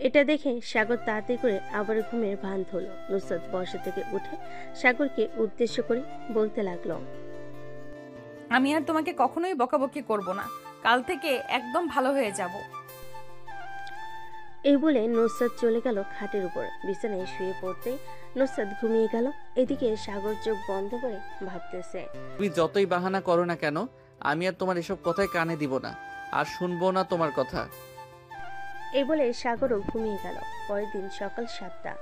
এটা দেখে সাগর তাড়াতাড়ি করে আবার ঘুমের ভান ধরল। নুসরাত বসা থেকে উঠে সাগরকে উদ্দেশ্য করে বলতে লাগলো, আমি আর তোমাকে কখনোই বকাবকি করব না, কাল থেকে একদম ভালো হয়ে যাব। এই বলে নুসরাত চলে গেল খাটের উপর। বিছানায় শুয়ে পড়তেই নুসরাত ঘুমিয়ে গেল। এদিকে সাগর চোখ বন্ধ করে ভাবতেছে, তুমি যতই বাহানা করো না কেন, আমি আর তোমার এসব কথায় কানে দিব না, আর শুনবো না তোমার কথা। এই বলে সাগরও ঘুমিয়ে গেল। পরের দিন সকাল 7টা।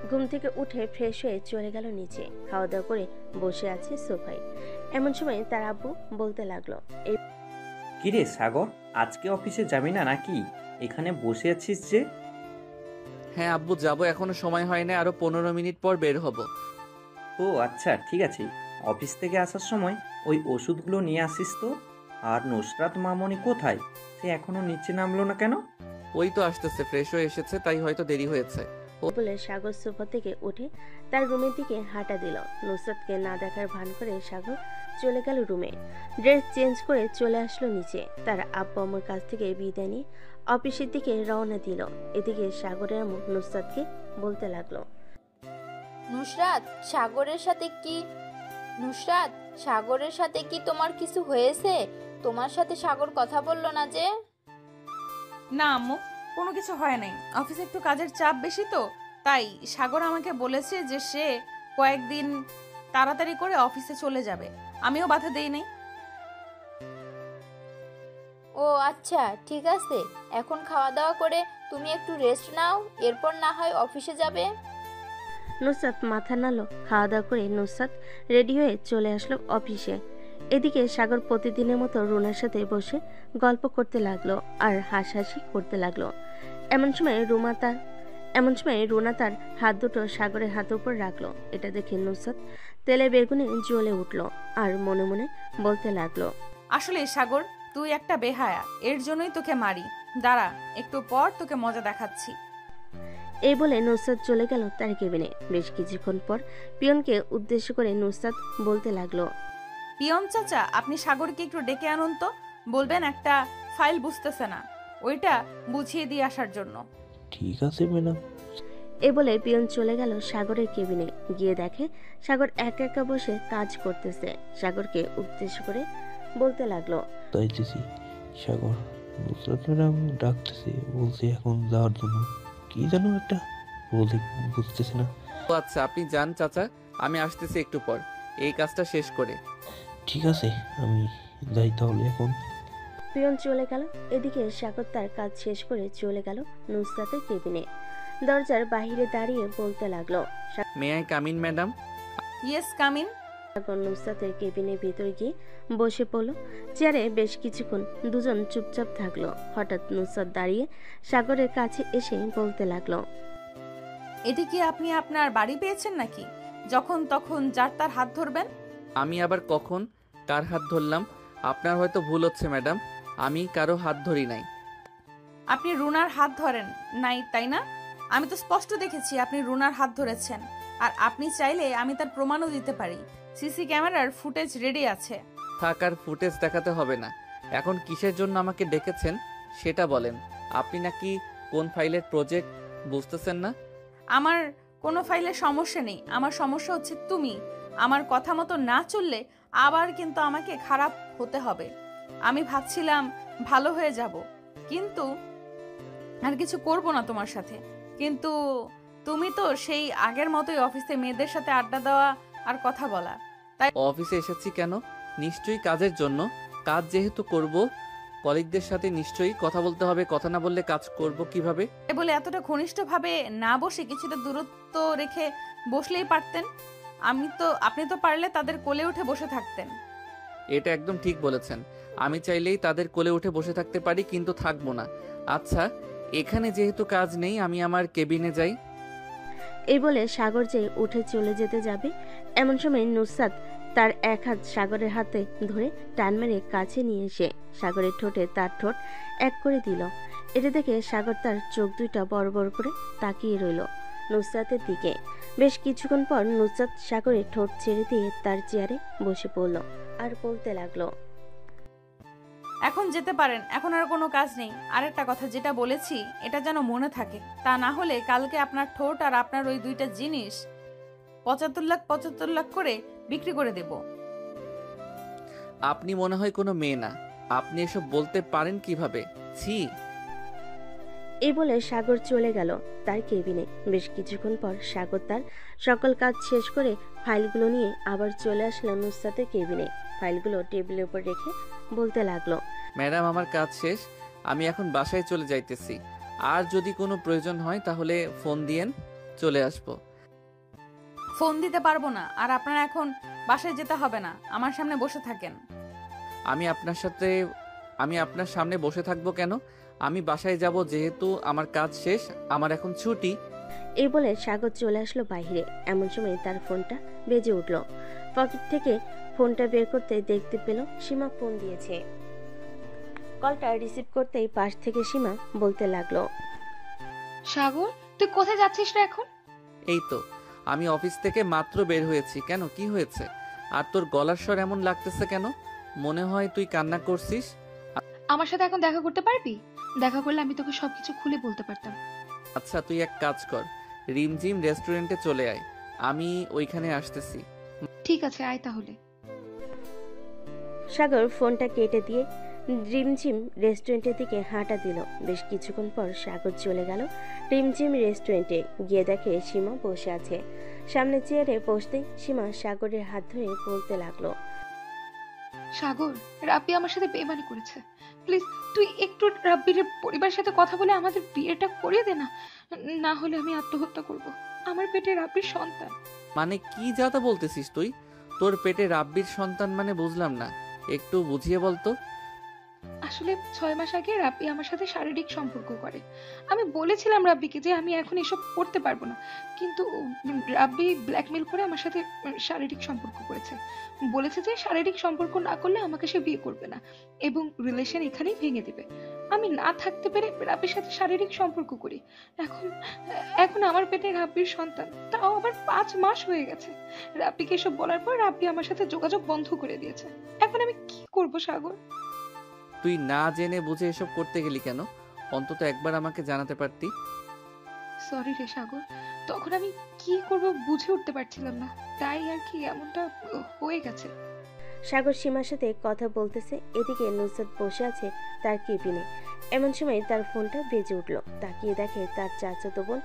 ঘুম থেকে উঠে ফ্রেশ হয়ে চলে গেল নিচে। খাওয়া দাওয়া করে বসে আছে সোফায়। এমন সময় তার আব্বু বলতে লাগলো, কিরে সাগর, আজকে অফিসে যাবি না নাকি? এখানে বসে আছিস যে? হ্যাঁ আব্বু, যাবো, এখনো সময় হয় না, আরো 15 মিনিট পর বের হব। ও আচ্ছা, ঠিক আছে। অফিস থেকে আসার সময় ওই ওষুধগুলো নিয়ে আসিস তো। আর নুসরাত মামনি কোথায়? সে এখনো নিচে নামলো না কেন? ওই তো আসতেছে, ফ্রেশ হয়ে এসেছে, তাই হয়তো দেরি হয়েছে। বলে সাগর সোফা থেকে উঠে তার রুমের দিকে হাঁটা দিল। নুসরাতকে না দেখার ভান করে সাগর চলে গেল রুমে। ড্রেস চেঞ্জ করে চলে আসলো নিচে। তার আব্বু আম্মুর কাছ থেকে বিদায় নিয়ে অফিসের দিকে রওনা দিল। এদিকে সাগরের আম্মু নুসরাতকে বলতে লাগলো, নুসরাত, সাগরের সাথে কি তোমার কিছু হয়েছে? তোমার সাথে সাগর কথা বললো না যে? না আম্মু, কোনো কিছু হয় নাই। অফিসে একটু কাজের চাপ বেশি তো, তাই সাগর আমাকে বলেছে যে সে কয়েকদিন তাড়াতাড়ি করে অফিসে চলে যাবে। আমিও বাধা দেই নাই। ও আচ্ছা, ঠিক আছে। এখন খাওয়া দাওয়া করে তুমি একটু রেস্ট নাও, এরপর না হয় অফিসে যাবে। নুসরাত মাথা নাড়ল। খাওয়া দাওয়া করে নুসরাত রেডি হয়ে চলে আসলো অফিসে। এদিকে সাগর প্রতিদিনের মতো রুনার সাথে বসে গল্প করতে লাগলো আর হাসাহাসি করতে লাগলো। এমন সময় রুনা তার হাত দুটো সাগরের হাতের উপর রাখলো। এটা দেখে নুসরাত তেলে বেগুনে জ্বলে উঠলো আর মনে মনে বলতে লাগলো, আসলে সাগর, তুই একটা বেহায়া, এর জন্যই তোকে মারি। দাঁড়া, একটু পর তোকে মজা দেখাচ্ছি। এই বলে নুসরাত চলে গেল তার কেবিনে। বেশ কিছুক্ষণ পর পিয়নকে উদ্দেশ্য করে নুসরাত বলতে লাগলো, পিয়ন চাচা, আপনি সাগরকে একটু ডেকে আনুন তো। বলবেন একটা ফাইল বুঝতেছে না, ওইটা বুঝিয়ে দিয়ে আসার জন্য। ঠিক আছে ম্যাডাম। এ বলে পিয়ন চলে গেল সাগরের কেবিনে। গিয়ে দেখে সাগর একা একা বসে কাজ করতেছে। সাগরকে উদ্দেশ্য করে বলতে লাগলো, তাইতেছি সাগর, নুসরাত ম্যাডাম ডাকতেছে, বলছে এখন যাওয়ার জন্য। কি যেন একটা বলতে বুঝতেছে না। ও আচ্ছা, আপনি যান চাচা, আমি আসতেছি একটু পর এই কাজটা শেষ করে। ঠিক আছে, আমি যাই তাহলে এখন। পিয়ন চলে গেল। এদিকে সাগর তার কাজ শেষ করে চলে গেল নুসরাতের কেবিনে। দরজার বাহিরে দাঁড়িয়ে বলতে লাগলো, may I come in madam? Yes, come in. Sagar নুসরাতের কেবিনের ভিতর গিয়ে বসে পড়ল। চেয়ারে বেশ কিছুক্ষণ দুজন চুপচাপ থাকলো। হঠাৎ নুসরাত দাঁড়িয়ে সাগরের কাছে এসে বলতে লাগলো, এটি কি আপনি আপনার বাড়ি পেয়েছেন নাকি যখন তখন যার তার হাত ধরবেন? আমি আবার কখন কার হাত ধরলাম? আপনার হয়তো ভুল হচ্ছে ম্যাডাম, আমি কারো হাত ধরি নাই। আপনি রুনার হাত ধরেন নাই, তাই না? আমি তো স্পষ্ট দেখেছি আপনি রুনার হাত ধরেছেন। আর আপনি চাইলে আমি তার প্রমাণও দিতে পারি। সিসি ক্যামেরার ফুটেজ রেডি আছে। থাক, আর ফুটেজ দেখাতে হবে না। এখন কিসের জন্য আমাকে ডেকেছেন সেটা বলেন। আপনি নাকি কোন ফাইলের প্রজেক্ট বুঝতেছেন না? আমার কোনো ফাইলের সমস্যা নেই, আমার সমস্যা হচ্ছে তুমি। আমার কথা মতো না চললে আবার কিন্তু আমাকে খারাপ হতে হবে। আমি ভাবছিলাম ভালো হয়ে যাব, কিন্তু আর কিছু করব না তোমার সাথে। কিন্তু তুমি তো সেই আগের মতোই অফিসে মেয়েদের সাথে আড্ডা দেওয়া আর কথা বলা। তাই অফিসে এসেছি কেন? নিশ্চয়ই কাজের জন্য। কাজ যেহেতু করব, কলিগদের সাথে নিশ্চয়ই কথা বলতে হবে। কথা না বললে কাজ করব কিভাবে? বলে এতটা ঘনিষ্ঠভাবে না বসে কিছুটা দূরত্ব রেখে বসলেই পারতেন। আপনি তো পারলে তাদের কোলে উঠে বসে থাকতেন। এটা একদম ঠিক বলেছেন। আমি চাইলেই তাদের কোলে উঠে বসে থাকতে পারি, কিন্তু থাকবো না। আচ্ছা, এখানে যেহেতু কাজ নেই, আমি আমার কেবিনে যাই। এই বলে সাগর যে উঠে চলে যেতে যাবে, এমন সময় নুসরাত তার এক হাত সাগরের হাতে ধরে টান মেরে কাছে নিয়ে এসে সাগরের ঠোঁটে তার ঠোঁট এক করে দিল। এটা দেখে সাগর তার চোখ দুইটা বড় বড় করে তাকিয়ে রইল নুসরাতের দিকে। বেশ কিছুক্ষণ পর নুসরাত সাগরের ঠোঁট ছেড়ে দিয়ে তার চেয়ারে বসে পড়ল আর বলতে লাগলো, এখন যেতে পারেন, এখন আর কোনো কাজ নেই। আরেকটা কথা, যেটা বলেছি এটা যেন মনে থাকে। তা না হলে কালকে আপনার ঠোঁট আর আপনার ওই দুইটা জিনিস 75 লাখ করে বিক্রি করে দেব। আপনি মনে হয় কোনো মেয়ে না, আপনি এসব বলতে পারেন কিভাবে? ছি। এই বলে সাগর চলে গেল তার কেবিনে। বেশ কিছুক্ষণ পর সাগর তার সকল কাজ শেষ করে ফাইলগুলো নিয়ে আবার চলে আসলো নুসরাতের কেবিনে। ফাইলগুলো টেবিলের উপর রেখে বলতে লাগলো, ম্যাডাম, আমার কাজ শেষ, আমি এখন বাসায় চলে যাইতেছি। আর যদি কোনো প্রয়োজন হয় তাহলে ফোন দিয়েন, চলে আসবো। ফোন দিতে পারবো না, আর আপনার এখন বাসায় যেতে হবে না, আমার সামনে বসে থাকেন। আমি আপনার সামনে বসে থাকবো কেন? আমি বাসায় যাব, যেহেতু আমার কাজ শেষ, আমার এখন ছুটি। এই বলে সাগর চলে আসলো বাইরে। এমন সময় তার ফোনটা বেজে উঠল। পকেট থেকে ফোনটা বের করতে দেখতে পেল সীমা ফোন দিয়েছে। কলটা রিসিভ করতেই পাশ থেকে সীমা বলতে লাগলো, সাগর, তুই কোথায় যাচ্ছিস রে এখন? এই তো আমি অফিস থেকে মাত্র বের হয়েছি। কেন, কি হয়েছে? আর তোর গলার স্বর এমন লাগতেছে কেন? মনে হয় তুই কান্না করছিস। আমার সাথে এখন দেখা করতে পারবি? দেখা করলে আমি তোকে সবকিছু খুলে বলতে পারতাম। আচ্ছা, তুই এক কাজ কর, রিমঝিম রেস্টুরেন্টে চলে আয়, আমি ওইখানে আসতেছি। ঠিক আছে, আয় তাহলে। সাগর ফোনটা কেটে দিয়ে রিমঝিম রেস্টুরেন্টের দিকে হাঁটা দিল। বেশ কিছুক্ষণ পর সাগর চলে গেল রিমঝিম রেস্টুরেন্টে। গিয়ে দেখে সীমা বসে আছে। সামনে চেয়ারে বসতেই সীমা সাগরের হাত ধরে বলতে লাগলো, সাগর, রাব্বি আমার সাথে বেইমানি করেছে। প্লিজ তুই একটু রাব্বির পরিবারের সাথে কথা বলে আমাদের বিয়েটা করিয়ে দে না, না হলে আমি আত্মহত্যা করব। আমার পেটে রাব্বির সন্তান। মানে কি যাতা বলতেছিস তুই? তোর পেটে রাব্বির সন্তান মানে বুঝলাম না, একটু বুঝিয়ে বলতো। আসলে 6 মাস আগে রাব্বি আমার সাথে শারীরিক সম্পর্ক করে। আমি বলেছিলাম রাব্বিকে যে আমি এখন এসব করতে পারবো না, কিন্তু রাব্বি ব্ল্যাকমেল করে আমার সাথে শারীরিক সম্পর্ক করেছে। বলেছে যে শারীরিক সম্পর্ক না করলে আমাকে সে বিয়ে করবে না এবং রিলেশন এখানেই ভেঙে দিবে। আমি না থাকতে পেরে রাব্বির সাথে শারীরিক সম্পর্ক করি। এখন আমার পেটে রাব্বির সন্তান, তাও আবার 5 মাস হয়ে গেছে। রাব্বিকে এসব বলার পর রাব্বি আমার সাথে যোগাযোগ বন্ধ করে দিয়েছে। এখন আমি কি করব সাগর? তুই না জেনে বুঝে এসব করতে গেলি কেন? অন্তত একবার আমাকে জানাতে পারতি। সরি রে সাগর, তখন আমি কি করব বুঝে উঠতে পারছিলাম না, তাই আর কি এমনটা হয়ে গেছে। সাগর সীমার সাথে কথা বলতেছে, এদিকে নুসরাত বসে আছে তার কেবিনে। এমন সময় তার ফোনটা বেজে উঠল। তাকিয়ে দেখে তার চাচাতো বোন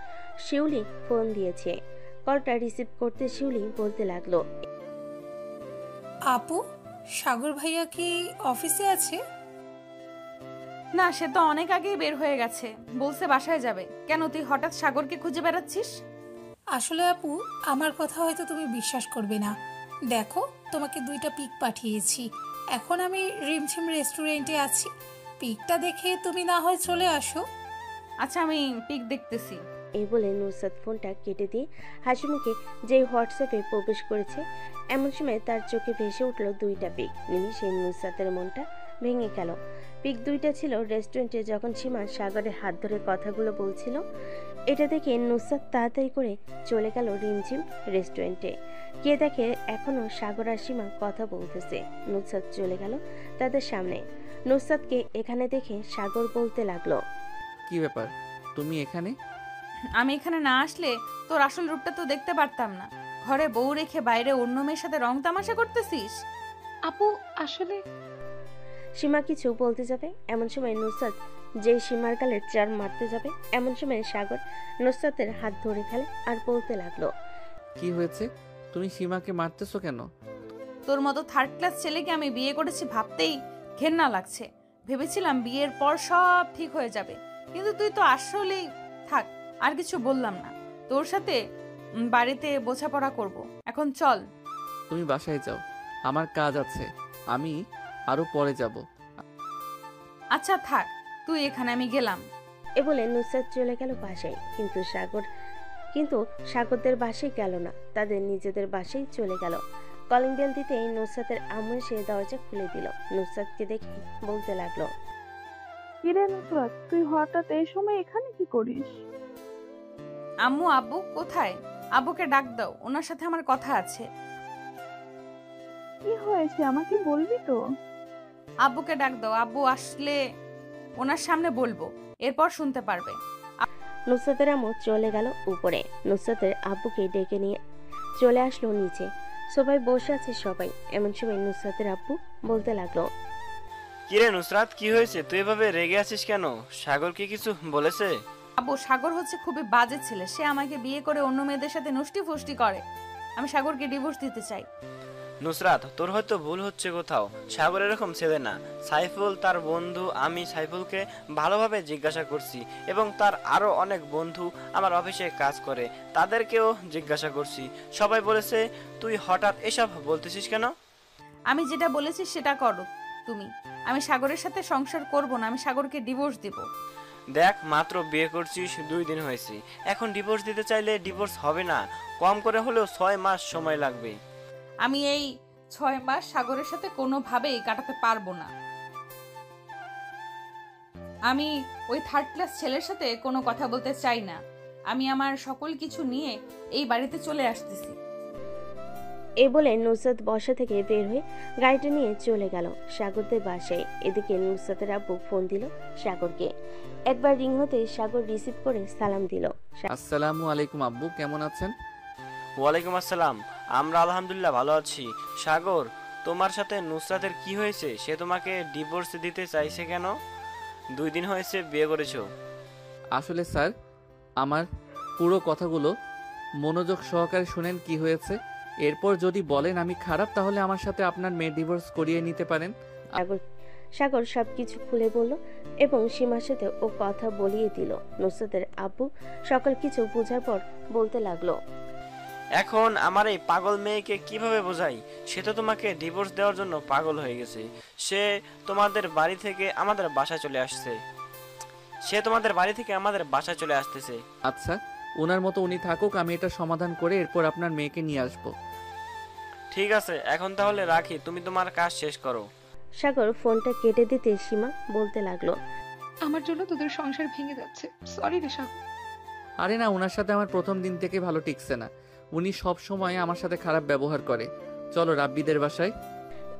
শিউলি ফোন দিয়েছে। কলটা রিসিভ করতে শিউলি বলতে লাগলো, আপু, সাগর ভাইয়া কি অফিসে আছে? না, সে তো অনেক আগেই বের হয়ে গেছে, বলছে বাসায় যাবে। কেন, তুই হঠাৎ সাগরকে খুঁজে বেড়াচ্ছিস? আসলে আপু, আমার কথা হয়তো তুমি বিশ্বাস করবে না। দেখো, তোমাকে 2টা পিক পাঠিয়েছি। এখন আমি রিমঝিম রেস্টুরেন্টে আছি। পিকটা দেখে তুমি না হয় চলে আসো। আচ্ছা, আমি পিক দেখতেছি। এই বলে নুসরাত ফোনটা কেটে দিয়ে হাসিমুখে যে হোয়াটসঅ্যাপে প্রবেশ করেছে। এমন সময় তার চোখে ভেসে উঠল 2টা পিক। নিমিষে নুসরাতের মনটা ভেঙে গেল। পিক 2টা ছিল রেস্টুরেন্টে যখন সীমা সাগরের হাত ধরে কথাগুলো বলছিল। এটা দেখে নুসরাত তাড়াতাড়ি করে চলে গেল রিমঝিম রেস্টুরেন্টে। গিয়ে দেখে এখনো সাগর আর সীমা কথা বলতেছে। নুসরাত চলে গেল তাদের সামনে। নুসরাতকে এখানে দেখে সাগর বলতে লাগলো, কি ব্যাপার, তুমি এখানে? আমি এখানে না আসলে তোর আসল রূপটা তো দেখতে পারতাম না। ঘরে বউ রেখে বাইরে অন্য মেয়ের সাথে রং তামাশা করতেছিস। আপু, আসলে সীমা কিছু বলতে যাবে, এমন সময় নুসরাত যে সীমার গালে চার মারতে যাবে, এমন সময় সাগর নুসরাতের হাত ধরে ফেলে আর বলতে লাগলো, কি হয়েছে? তুমি সীমাকে মারতেছো কেন? তোর মতো থার্ড ক্লাস ছেলেকে আমি বিয়ে করেছি ভাবতেই ঘেন্না লাগছে। ভেবেছিলাম বিয়ের পর সব ঠিক হয়ে যাবে, কিন্তু তুই তো আসলেই থাক। আর কিছু বললাম না, তোর সাথে বাড়িতে বোঝাপড়া করব। এখন চল। তুমি বাসায় যাও, আমার কাজ আছে, আমি আরো পরে যাব। আচ্ছা থাক, তুই এখানে, আমি গেলাম। এ বলে নুসরাত চলে গেল বাসায়। কিন্তু সাগরদের বাসায় গেল না, তাদের নিজেদের বাসায় চলে গেল। কলিং বেল দিতেই নুসরাতের আম্মু এসে দরজা খুলে দিল। নুসরাতকে দেখে বলতে লাগলো, কিরে নুসরাত, তুই হঠাৎ এই সময় এখানে কি করিস? আম্মু, আব্বু কোথায়? আব্বুকে ডাক দাও, ওনার সাথে আমার কথা আছে। কি হয়েছে আমাকে বলবি তো? আব্বুকে ডাক দাও, আব্বু আসলে ওনার সামনে বলবো, এরপর শুনতে পারবে। নুসরাতের আম্মু চলে গেল উপরে। নুসরাতের আব্বুকে ডেকে নিয়ে চলে আসলো নিচে। সবাই বসে আছে সবাই। এমন সময় নুসরাতের আব্বু বলতে লাগলো, কিরে নুসরাত, কি হয়েছে? তুই এভাবে রেগে আছিস কেন? সাগর কি কিছু বলেছে? আব্বু, সাগর হচ্ছে খুবই বাজে ছেলে। সে আমাকে বিয়ে করে অন্য মেয়েদের সাথে নষ্টি ফষ্টি করে। আমি সাগরকে ডিভোর্স দিতে চাই। নুসরাত, তোর হয়তো ভুল হচ্ছে কোথাও। সাগর এরকম ছেলে না। সাইফুল তার বন্ধু, আমি সাইফুলকে ভালোভাবে জিজ্ঞাসা করছি এবং তার আরো অনেক বন্ধু আমার অফিসে কাজ করে, তাদেরকেও জিজ্ঞাসা করছি। সবাই বলেছে তুই হঠাৎ এসব বলতেছিস কেন? আমি যেটা বলেছি সেটা করো তুমি। আমি সাগরের সাথে সংসার করব না, আমি সাগরকে ডিভোর্স দেব। দেখ, মাত্র বিয়ে করছিস, 2 দিন হয়েছে। এখন ডিভোর্স দিতে চাইলে ডিভোর্স হবে না, কম করে হলেও 6 মাস সময় লাগবে। আমি এই 6 মাস সাগরের সাথে কোনোভাবেই কাটাতে পারবো না। আমি ওই থার্ড ক্লাস ছেলের সাথে কোনো কথা বলতে চাই না। আমি আমার সকল কিছু নিয়ে এই বাড়িতে চলে আসতেছি। এ বলে নুসরাত বসা থেকে বের হয়ে গাড়িটা নিয়ে চলে গেল সাগরদের বাসায়। এদিকে নুসরাতের আব্বু ফোন দিল সাগরকে। একবার রিং হতে সাগর রিসিভ করে সালাম দিল। আসসালামু আলাইকুম আব্বু, কেমন আছেন? ওয়ালাইকুম আসসালাম, আমরা আলহামদুলিল্লাহ ভালো আছি। সাগর, তোমার সাথে নুসরাতের কি হয়েছে? সে তোমাকে ডিভোর্স দিতে চাইছে কেন? 2 দিন হয়েছে বিয়ে করেছো। আসলে স্যার, আমার পুরো কথাগুলো মনোযোগ সহকারে শুনেন কি হয়েছে। এরপর যদি বলেন আমি খারাপ, তাহলে আমার সাথে আপনার মেয়ে ডিভোর্স করিয়ে নিতে পারেন। সাগর সবকিছু খুলে বলল এবং সীমার সাথে ও কথা বলিয়ে দিল। নুসরাতের আব্বু সকল কিছু বোঝার পর বলতে লাগলো, এখন আমার এই পাগল মেয়েকে কিভাবে বোঝাই? সে তো তোমাকে ডিভোর্স দেওয়ার জন্য পাগল হয়ে গেছে। সে তোমাদের বাড়ি থেকে আমাদের বাসায় চলে আসতেছে। আচ্ছা, ওনার মতো উনি থাকুক, আমি এটা সমাধান করে এরপর আপনার মেয়েকে নিয়ে আসব। ঠিক আছে, এখন তাহলে রাখি, তুমি তোমার কাজ শেষ করো। সাগর ফোনটা কেটে দিতে সীমা বলতে লাগলো, আমার জন্য তোদের সংসার ভেঙে যাচ্ছে, সরি রে সাগর। আরে না, ওনার সাথে আমার প্রথম দিন থেকে ভালো টিকছে না। উনি সব সময় আমার সাথে খারাপ ব্যবহার করে। চলো রাব্বিদের বাসায়।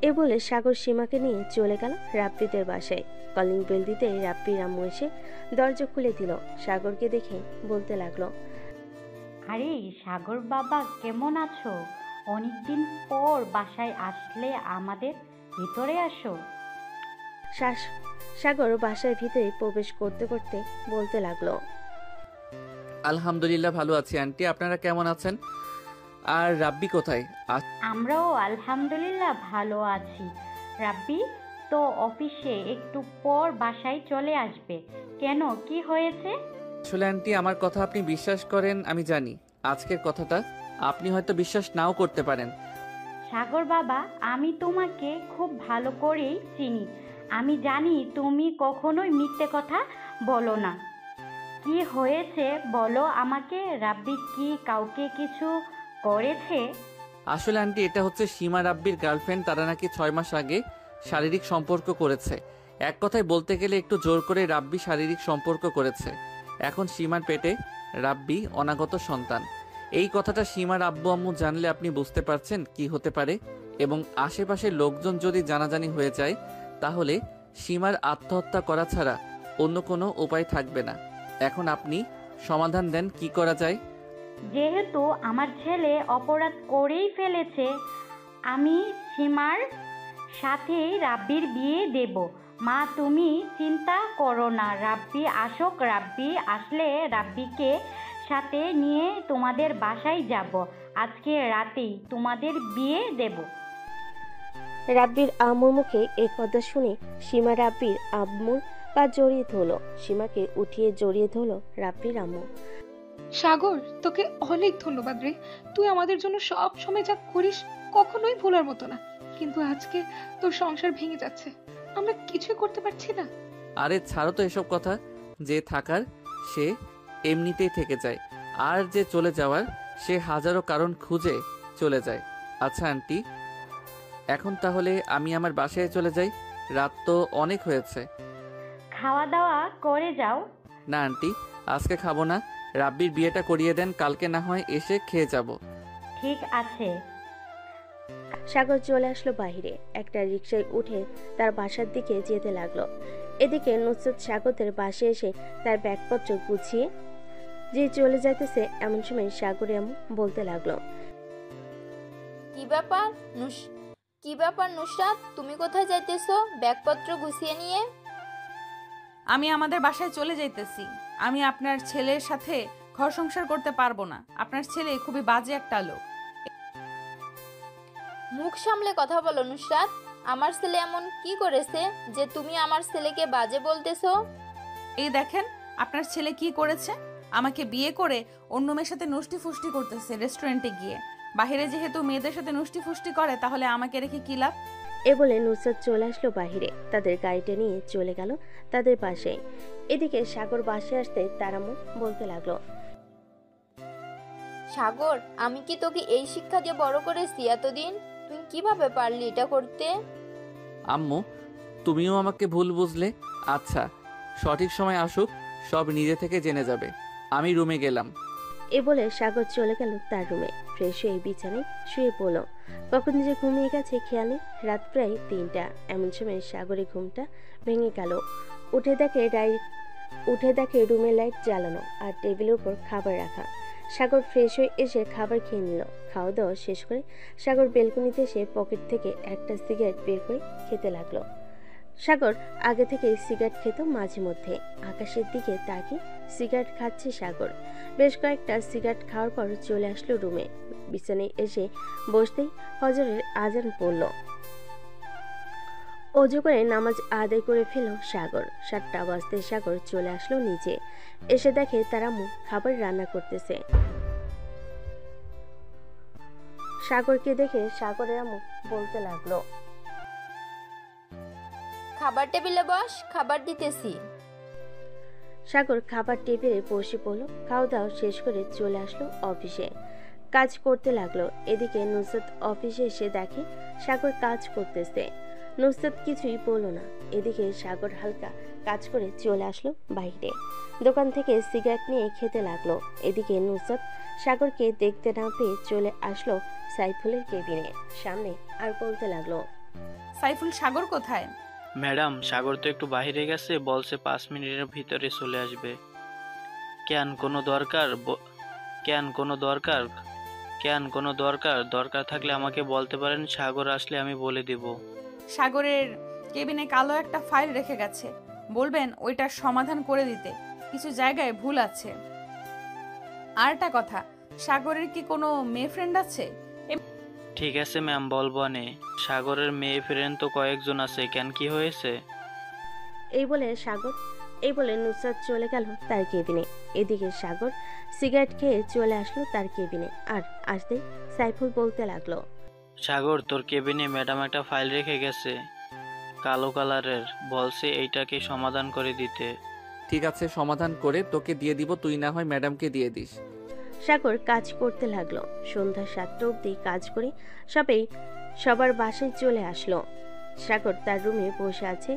এ বলে সাগর সীমাকে নিয়ে চলে গেল রাব্বিদের বাসায়। কলিং বেল দিতে রাব্বির আম্মু এসে দরজা খুলে দিল। সাগরকে দেখে বলতে লাগলো, আরে সাগর বাবা, কেমন আছো? অনেকদিন পর বাসায় আসলে, আমাদের ভিতরে আসো। সাগর বাসার ভিতরে প্রবেশ করতে করতে বলতে লাগলো, আলহামদুলিল্লাহ ভালো আছি আন্টি, আপনারা কেমন আছেন? আর রাব্বি কোথায়? আমরাও আলহামদুলিল্লাহ ভালো আছি। রাব্বি তো অফিসে, একটু পর বাসায় চলে আসবে। কেন, কি হয়েছে? আসলে আন্টি, আমার কথা আপনি বিশ্বাস করেন আমি জানি, আজকের কথাটা আপনি হয়তো বিশ্বাস নাও করতে পারেন। সাগর বাবা, আমি তোমাকে খুব ভালো করেই চিনি। আমি জানি তুমি কখনোই মিথ্যে কথা বলো না। কি হয়েছে বলো আমাকে। রাব্বি কি কাউকে কিছু করেছে? আসলে আন্টি, এটা হচ্ছে সীমা রাব্বির গার্লফ্রেন্ড। তারা নাকি 6 মাস আগে শারীরিক সম্পর্ক করেছে। এক কথায় বলতে গেলে একটু জোর করে রাব্বি শারীরিক সম্পর্ক করেছে। এখন সীমার পেটে রাব্বি অনাগত সন্তান। এই কথাটা সীমার আব্বু আম্মু জানলে আপনি বুঝতে পারছেন কি হতে পারে। এবং আশেপাশের লোকজন যদি জানাজানি হয়ে যায়, তাহলে সীমার আত্মহত্যা করা ছাড়া অন্য কোনো উপায় থাকবে না। এখন আপনি সমাধান দেন, কি করা যায়? যেহেতু আমার ছেলে অপরাধ করেই ফেলেছে, আমি সীমার সাথেই রাব্বির বিয়ে দেব। মা, তুমি চিন্তা করো না। রাব্বি আসুক, রাব্বি আসলে রাব্বিকে সাথে নিয়ে তোমাদের বাসায় যাব। আজকে রাতেই তোমাদের বিয়ে দেব। রাব্বির আম্মুর মুখে এই কথা শুনে সীমা রাব্বির আম্মুর পা জড়িয়ে ধরল। সীমাকে উঠিয়ে জড়িয়ে ধরল রাব্বির আম্মু। সাগর, তোকে অনেক ধন্যবাদ রে। তুই আমাদের জন্য সব সময় যা করিস কখনোই ভোলার মতো না। কিন্তু আজকে তোর সংসার ভেঙে যাচ্ছে, আমরা কিছুই করতে পারছি না। আরে ছাড়ো তো এসব কথা। যে থাকার সে এমনিতেই থেকে যায়, আর যে চলে যাওয়ার সে হাজারো কারণ খুঁজে চলে যায়। আচ্ছা আন্টি, এখন তাহলে আমি আমার বাসায় চলে যাই, রাত তো অনেক হয়েছে। খাওয়া দাওয়া করে যাও। না আন্টি, আজকে খাবো না। রাব্বির বিয়েটা করিয়ে দেন, কালকে না হয় এসে খেয়ে যাব। ঠিক আছে। সাগর চলে আসলো বাহিরে। একটা রিকশায় উঠে তার বাসার দিকে যেতে লাগলো। এদিকে নুসরত সাগরের বাসায় এসে তার ব্যাগপত্র গুছিয়ে যে চলে যাইতেছে, এমন সময় সাগরে এমন বলতে লাগলো, কি ব্যাপার নুসরাত, তুমি কোথায় যাইতেছো ব্যাগপত্র গুছিয়ে নিয়ে? আমি আমাদের বাসায় চলে যাইতেছি। আমি আপনার ছেলের সাথে ঘর সংসার করতে পারবো না। আপনার ছেলে খুবই বাজে একটা লোক। মুখ সামলে কথা বলো নুসরাত। আমার ছেলে এমন কি করেছে যে তুমি আমার ছেলেকে বাজে বলতেছো? এই দেখেন আপনার ছেলে কি করেছে। আমাকে বিয়ে করে অন্য মেয়ের সাথে নষ্টি ফুষ্টি করতেছে রেস্টুরেন্টে গিয়ে। বাহিরে যেহেতু মেয়েদের সাথে নষ্টি ফুষ্টি করে, তাহলে আমাকে রেখে কি লাভ? এ বলে নুসরত চলে আসলো বাহিরে। তাদের গাড়িটা নিয়ে চলে গেল তাদের পাশে। এদিকে সাগর বাসে আসতে তার আম্মু বলতে লাগলো, সাগর, আমি কি তোকে এই শিক্ষা দিয়ে বড় করেছি এতদিন? তুই কিভাবে পারলি এটা করতে? আম্মু, তুমিও আমাকে ভুল বুঝলে। আচ্ছা, সঠিক সময় আসুক, সব নিজে থেকে জেনে যাবে। আমি রুমে গেলাম। এ বলে সাগর চলে গেল তার রুমে। ফ্রেশ হয়ে বিছানায় শুয়ে পড়ল। কখন যে ঘুমিয়ে গেছে খেয়াল নেই। রাত প্রায় 3টা। এমন সময় সাগরের ঘুমটা ভেঙে গেল। উঠে দেখে রুমে লাইট জ্বালানো আর টেবিলের উপর খাবার রাখা। সাগর ফ্রেশ হয়ে এসে খাবার খেয়ে নিল। খাওয়া দাওয়া শেষ করে সাগর বেলকনিতে এসে পকেট থেকে একটা সিগারেট বের করে খেতে লাগলো। সাগর আগে থেকে সিগারেট খেত মাঝে মধ্যে। আকাশের দিকে তাকিয়ে সিগারেট খাচ্ছে সাগর। বেশ কয়েকটা সিগারেট খাওয়ার পর চলে আসলো রুমে। বিছানায় এসে বসতেই ফজরের আজান পড়ল। অজু করে নামাজ আদায় করে ফেল সাগর। 7টা বাজতে সাগর চলে আসলো নিচে। এসে দেখে তার আম্মু খাবার রান্না করতেছে। সাগরকে দেখে সাগরের আম্মু বলতে লাগলো, খাবার টেবিলে বস, খাবার দিতেছি। সাগর খাবার টেবিলে বসে পড়লো। খাওয়া দাওয়া শেষ করে চলে আসলো অফিসে। কাজ করতে লাগলো। এদিকে নুসরত অফিসে এসে দেখে সাগর কাজ করতেছে। নুসরত কিছুই বলল না। এদিকে সাগর হালকা কাজ করে চলে আসলো বাইরে। দোকান থেকে সিগারেট নিয়ে খেতে লাগলো। এদিকে নুসরত সাগরকে দেখতে না পেয়ে চলে আসলো সাইফুলের কেবিনে সামনে আর বলতে লাগলো, সাইফুল, সাগর কোথায়? ম্যাডাম, সাগর তো একটু বাইরে গেছে, বলছে 5 মিনিটের ভিতরে চলে আসবে। কেন কোনো দরকার? কেন কোনো দরকার? কেন কোনো দরকার? দরকার থাকলে আমাকে বলতে পারেন, সাগর আসলে আমি বলে দিব। সাগরের কেবিনে কালো একটা ফাইল রেখে গেছে, বলবেন ওইটার সমাধান করে দিতে, কিছু জায়গায় ভুল আছে। আর একটা কথা, সাগরের কি কোনো মেয়ে ফ্রেন্ড আছে? ঠিক আছে ম্যাম, বলবো নে। সাগরের মেয়ে ফ্রেন্ড তো কয়েকজন আছে, কেন কি হয়েছে? এই বলে নুসরাত চলে গেল তার কেবিনে। এদিকে সাগর সিগারেট খেয়ে চলে আসলো তার কেবিনে, আর আসতেই সাইফুল বলতে লাগলো, সাগর, তোর কেবিনে ম্যাডাম একটা ফাইল রেখে গেছে, কালো কালারের, বলছে এইটাকে সমাধান করে দিতে। ঠিক আছে, সমাধান করে তোকে দিয়ে দিব, তুই না হয় ম্যাডামকে দিয়ে দিস। সাগর কাজ করতে লাগলো। সন্ধ্যা 7টা অবধি কাজ করে সবার বাসায় চলে আসলো। সাগর তার রুমে বসে আছে,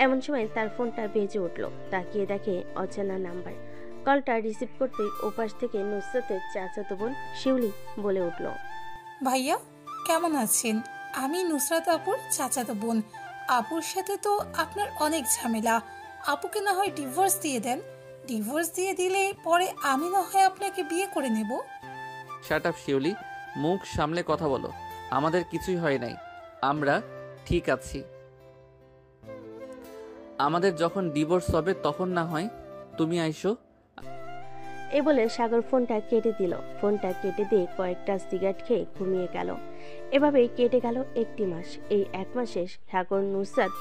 এমন সময় তার ফোনটা বেজে উঠলো। তাকিয়ে দেখে অচেনা নাম্বার। কলটা রিসিভ করতে ওপাশ থেকে নুসরাতের চাচাতো বোন শিউলি বলে উঠল, ভাইয়া কেমন আছেন? আমি নুসরাত আপুর চাচাতো বোন। আপুর সাথে তো আপনার অনেক ঝামেলা। আপুকে না হয় ডিভোর্স দিয়ে দেন। ডিভোর্স দিয়ে দিলে পরে আমি না হয় আপনাকে বিয়ে করে নেব। শাট আপ শিউলি, মুখ সামলে কথা বলো। আমাদের কিছুই হয় নাই, আমরা ঠিক আছি। আমাদের যখন ডিভোর্স হবে তখন না হয় তুমি আইসো। এই বলে সাগর ফোনটা কেটে দিল। ফোনটা কেটে দিয়ে কয়েকটা সিগারেট খেয়ে ঘুমিয়ে গেল। এভাবেই কেটে গেল 1টি মাস। এই 1 মাসে সাগর নুসরাত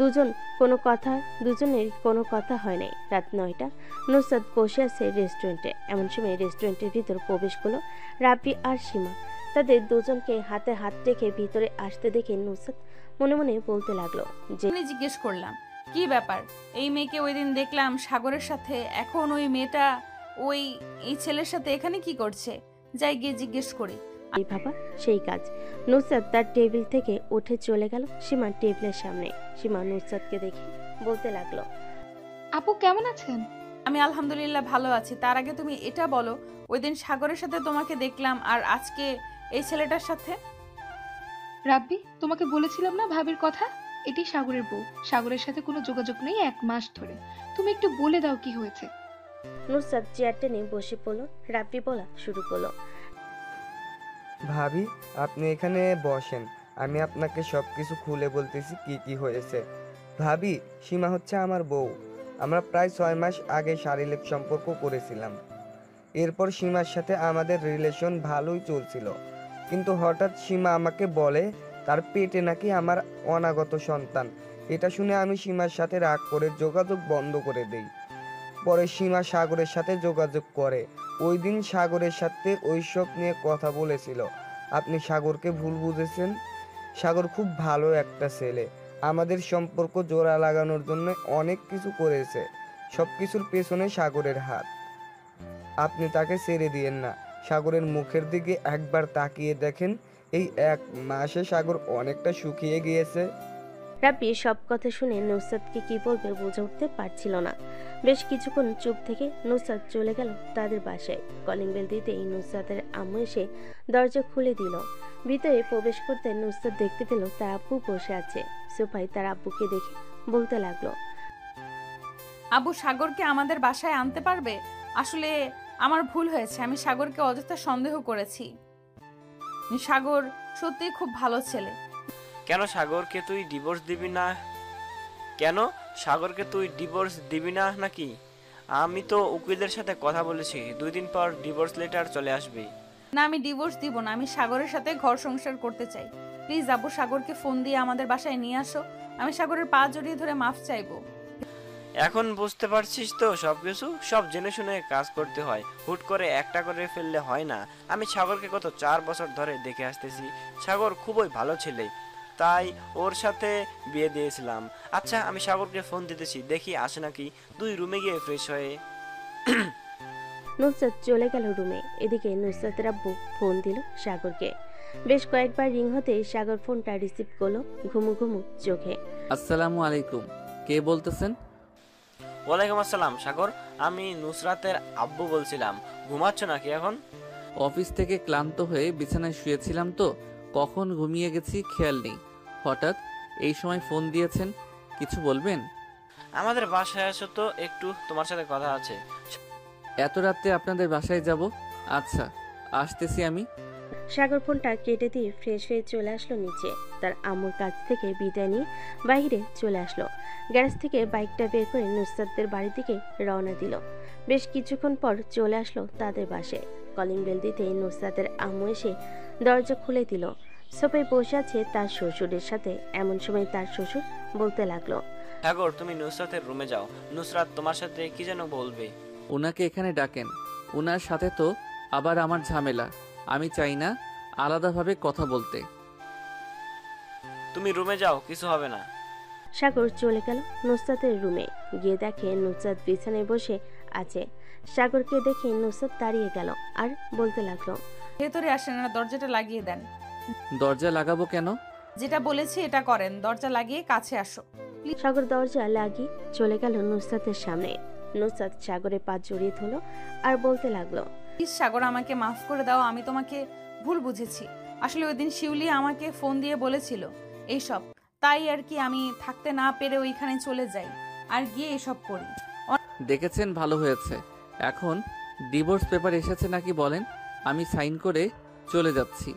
দুজনের কোনো কথা হয় নাই। রাত 9টা, নুসরাত বসে আছে রেস্টুরেন্টে। এমন সময় রেস্টুরেন্টের ভিতর প্রবেশ করলো রাব্বি আর সীমা। তাদের দুজনকে হাতে হাত রেখে ভিতরে আসতে দেখে নুসরাত মনে মনে বলতে লাগলো যে, জিজ্ঞেস করলাম কি ব্যাপার, এই মেয়েকে ওই দিন দেখলাম সাগরের সাথে, এখন ওই মেয়েটা এই ছেলের সাথে এখানে কি করছে? যাই গিয়ে জিজ্ঞেস করি। এই বাবা সেই কাজ। নুসরাত তার টেবিল থেকে উঠে চলে গেল সীমার টেবিলের সামনে। সীমা নুসরাতকে দেখে বলতে লাগলো, আপু কেমন আছেন? আমি আলহামদুলিল্লাহ ভালো আছি। তার আগে তুমি এটা বলো, ওই দিন সাগরের সাথে তোমাকে দেখলাম আর আজকে এই ছেলেটার সাথে। রাব্বি, তোমাকে বলেছিলাম না ভাবির কথা, এটি সাগরের বউ। সাগরের সাথে কোনো যোগাযোগ নেই 1 মাস ধরে। তুমি একটু বলে দাও কি হয়েছে। নুসরাত চেয়ার টেনে বসে পড়ল। রাব্বি বলা শুরু করলো, ভাবি, আপনি এখানে বসেন, আমি আপনাকে সব কিছু খুলে বলতেছি কি কি হয়েছে। ভাবি, সীমা হচ্ছে আমার বউ। আমরা প্রায় 6 মাস আগে শারীরিক সম্পর্ক করেছিলাম। এরপর সীমার সাথে আমাদের রিলেশন ভালোই চলছিল, কিন্তু হঠাৎ সীমা আমাকে বলে তার পেটে নাকি আমার অনাগত সন্তান। এটা শুনে আমি সীমার সাথে রাগ করে যোগাযোগ বন্ধ করে দেই। পরে সীমা সাগরের সাথে যোগাযোগ করে। ওই দিন সাগরের সাথে ওইসব নিয়ে কথা বলেছিল। আপনি সাগরকে ভুল বুঝেছেন। সাগর খুব ভালো একটা ছেলে, আমাদের সম্পর্ক জোড়া লাগানোর জন্য অনেক কিছু করেছে। সব কিছুর পেছনে সাগরের হাত। আপনি তাকে ছেড়ে দিয়েন না। সাগরের মুখের দিকে একবার তাকিয়ে দেখেন, এই 1 মাসে সাগর অনেকটা শুকিয়ে গিয়েছে। রাব্বি সব কথা শুনে নুসরাতকে কি বলবে বুঝে উঠতে পারছিল না। বেশ কিছুক্ষণ চুপ থেকে নুসরাত চলে গেল তাদের বাসায়। কলিং বেল দিতেই নুসরাতের আম্মু এসে দরজা খুলে দিল। ভিতরে প্রবেশ করতে নুসরাত দেখতে পেল তার আব্বু বসে আছে সোফায়। তার আব্বুকে দেখে বলতে লাগলো, আব্বু, সাগরকে আমাদের বাসায় আনতে পারবে? আসলে আমার ভুল হয়েছে, আমি সাগরকে অযথা সন্দেহ করেছি। সাগর সত্যি খুব ভালো ছেলে। কেন সাগরকে তুই ডিভোর্স দিবি না? কেন সাগরকে তুই ডিভোর্স দিবি না নাকি? আমি তো উকিলদের সাথে কথা বলেছি, 2 দিন পর ডিভোর্স লেটার চলে আসবে। না, আমি ডিভোর্স দিব না। আমি সাগরের সাথে ঘর সংসার করতে চাই। প্লিজ আব্বু, সাগরকে ফোন দিয়ে আমাদের বাসায় নিয়ে আসো। আমি সাগরের পা জড়িয়ে ধরে মাফ চাইবো। এখন বুঝতে পারছিস তো সবকিছু? সব জেনে শুনে কাজ করতে হয়, হুট করে একটা করে ফেললে হয় না। আমি সাগরকে গত 4 বছর ধরে দেখে আসতেছি। সাগর খুবই ভালো ছেলে, তাই ওর সাথে বিয়ে দিয়েছিলাম। আচ্ছা, আমি সাগরকে ফোন দিতেছি, দেখি আসে নাকি। 2 রুমে গিয়ে ফ্রেশ হয়ে নুসরাত চলে গেল রুমে। এদিকে নুসরাতের আব্বু ফোন দিল সাগরকে। বেশ কয়েকবার রিং হতে সাগর ফোনটা রিসিভ করলো ঘুমু ঘুমু চোখে। আসসালামু আলাইকুম, কে বলতেছেন? ওয়ালাইকুম আসসালাম সাগর, আমি নুসরাতের আব্বু বলছিলাম। ঘুমাচ্ছ নাকি এখন? অফিস থেকে ক্লান্ত হয়ে বিছানায় শুয়েছিলাম তো, কখন ঘুমিয়ে গেছি খেয়াল নেই। হঠাৎ এই সময় ফোন দিয়েছেন, কিছু বলবেন? আমাদের বাসায় আসো তো, একটু তোমার সাথে কথা আছে। এত রাতে আপনাদের বাসায় যাব? আচ্ছা, আসতেছি আমি। সাগর ফোনটা কেটে দিয়ে ফ্রেশ হয়ে চলে আসলো নিচে। তার আম্মুর কাছ থেকে বিদায় নিয়ে বাইরে চলে আসলো। গ্যারেজ থেকে বাইকটা বের করে নুসরাতদের বাড়ির দিকে রওনা দিল। বেশ কিছুক্ষণ পর চলে আসলো তাদের বাসায়। কলিং বেল দিতে নুসরাতের আম্মু এসে দরজা খুলে দিল। সোফায় বসে আছে তার শ্বশুরের সাথে। এমন সময় তার শ্বশুর বলতে লাগলো, সাগর তুমি নুসরাতের রুমে যাও, নুসরাত তোমার সাথে কি যেন বলবে। ওনাকে এখানে ডাকেন, ওনার সাথে তো আবার আমার ঝামেলা। আমি চাই না আলাদাভাবে কথা বলতে। তুমি রুমে যাও, কিছু হবে না। সাগর চলে গেল নুসরাতের রুমে। গিয়ে দেখে নুসরাত বিছানায় বসে আছে। সাগরকে দেখে নুসরাত দাঁড়িয়ে গেল আর বলতে লাগলো, ভেতরে আসেন, না দরজাটা লাগিয়ে দেন। দরজা লাগাবো কেন? যেটা বলেছি এটা করেন, দরজা লাগিয়ে কাছে আসো। সাগর দরজা লাগিয়ে চলে গেল নুসরাতের সামনে। নুসরাত সাগরের পা জড়িয়ে ধরল আর বলতে লাগলো, প্লিজ সাগর, আমাকে মাফ করে দাও, আমি তোমাকে ভুল বুঝেছি। আসলে ওই দিন শিউলি আমাকে ফোন দিয়ে বলেছিল এইসব, তাই আর কি আমি থাকতে না পেরে ওইখানে চলে যাই আর গিয়ে এসব করি। দেখেছেন, ভালো হয়েছে। এখন ডিভোর্স পেপার এসেছে নাকি বলেন, আমি সাইন করে চলে যাচ্ছি।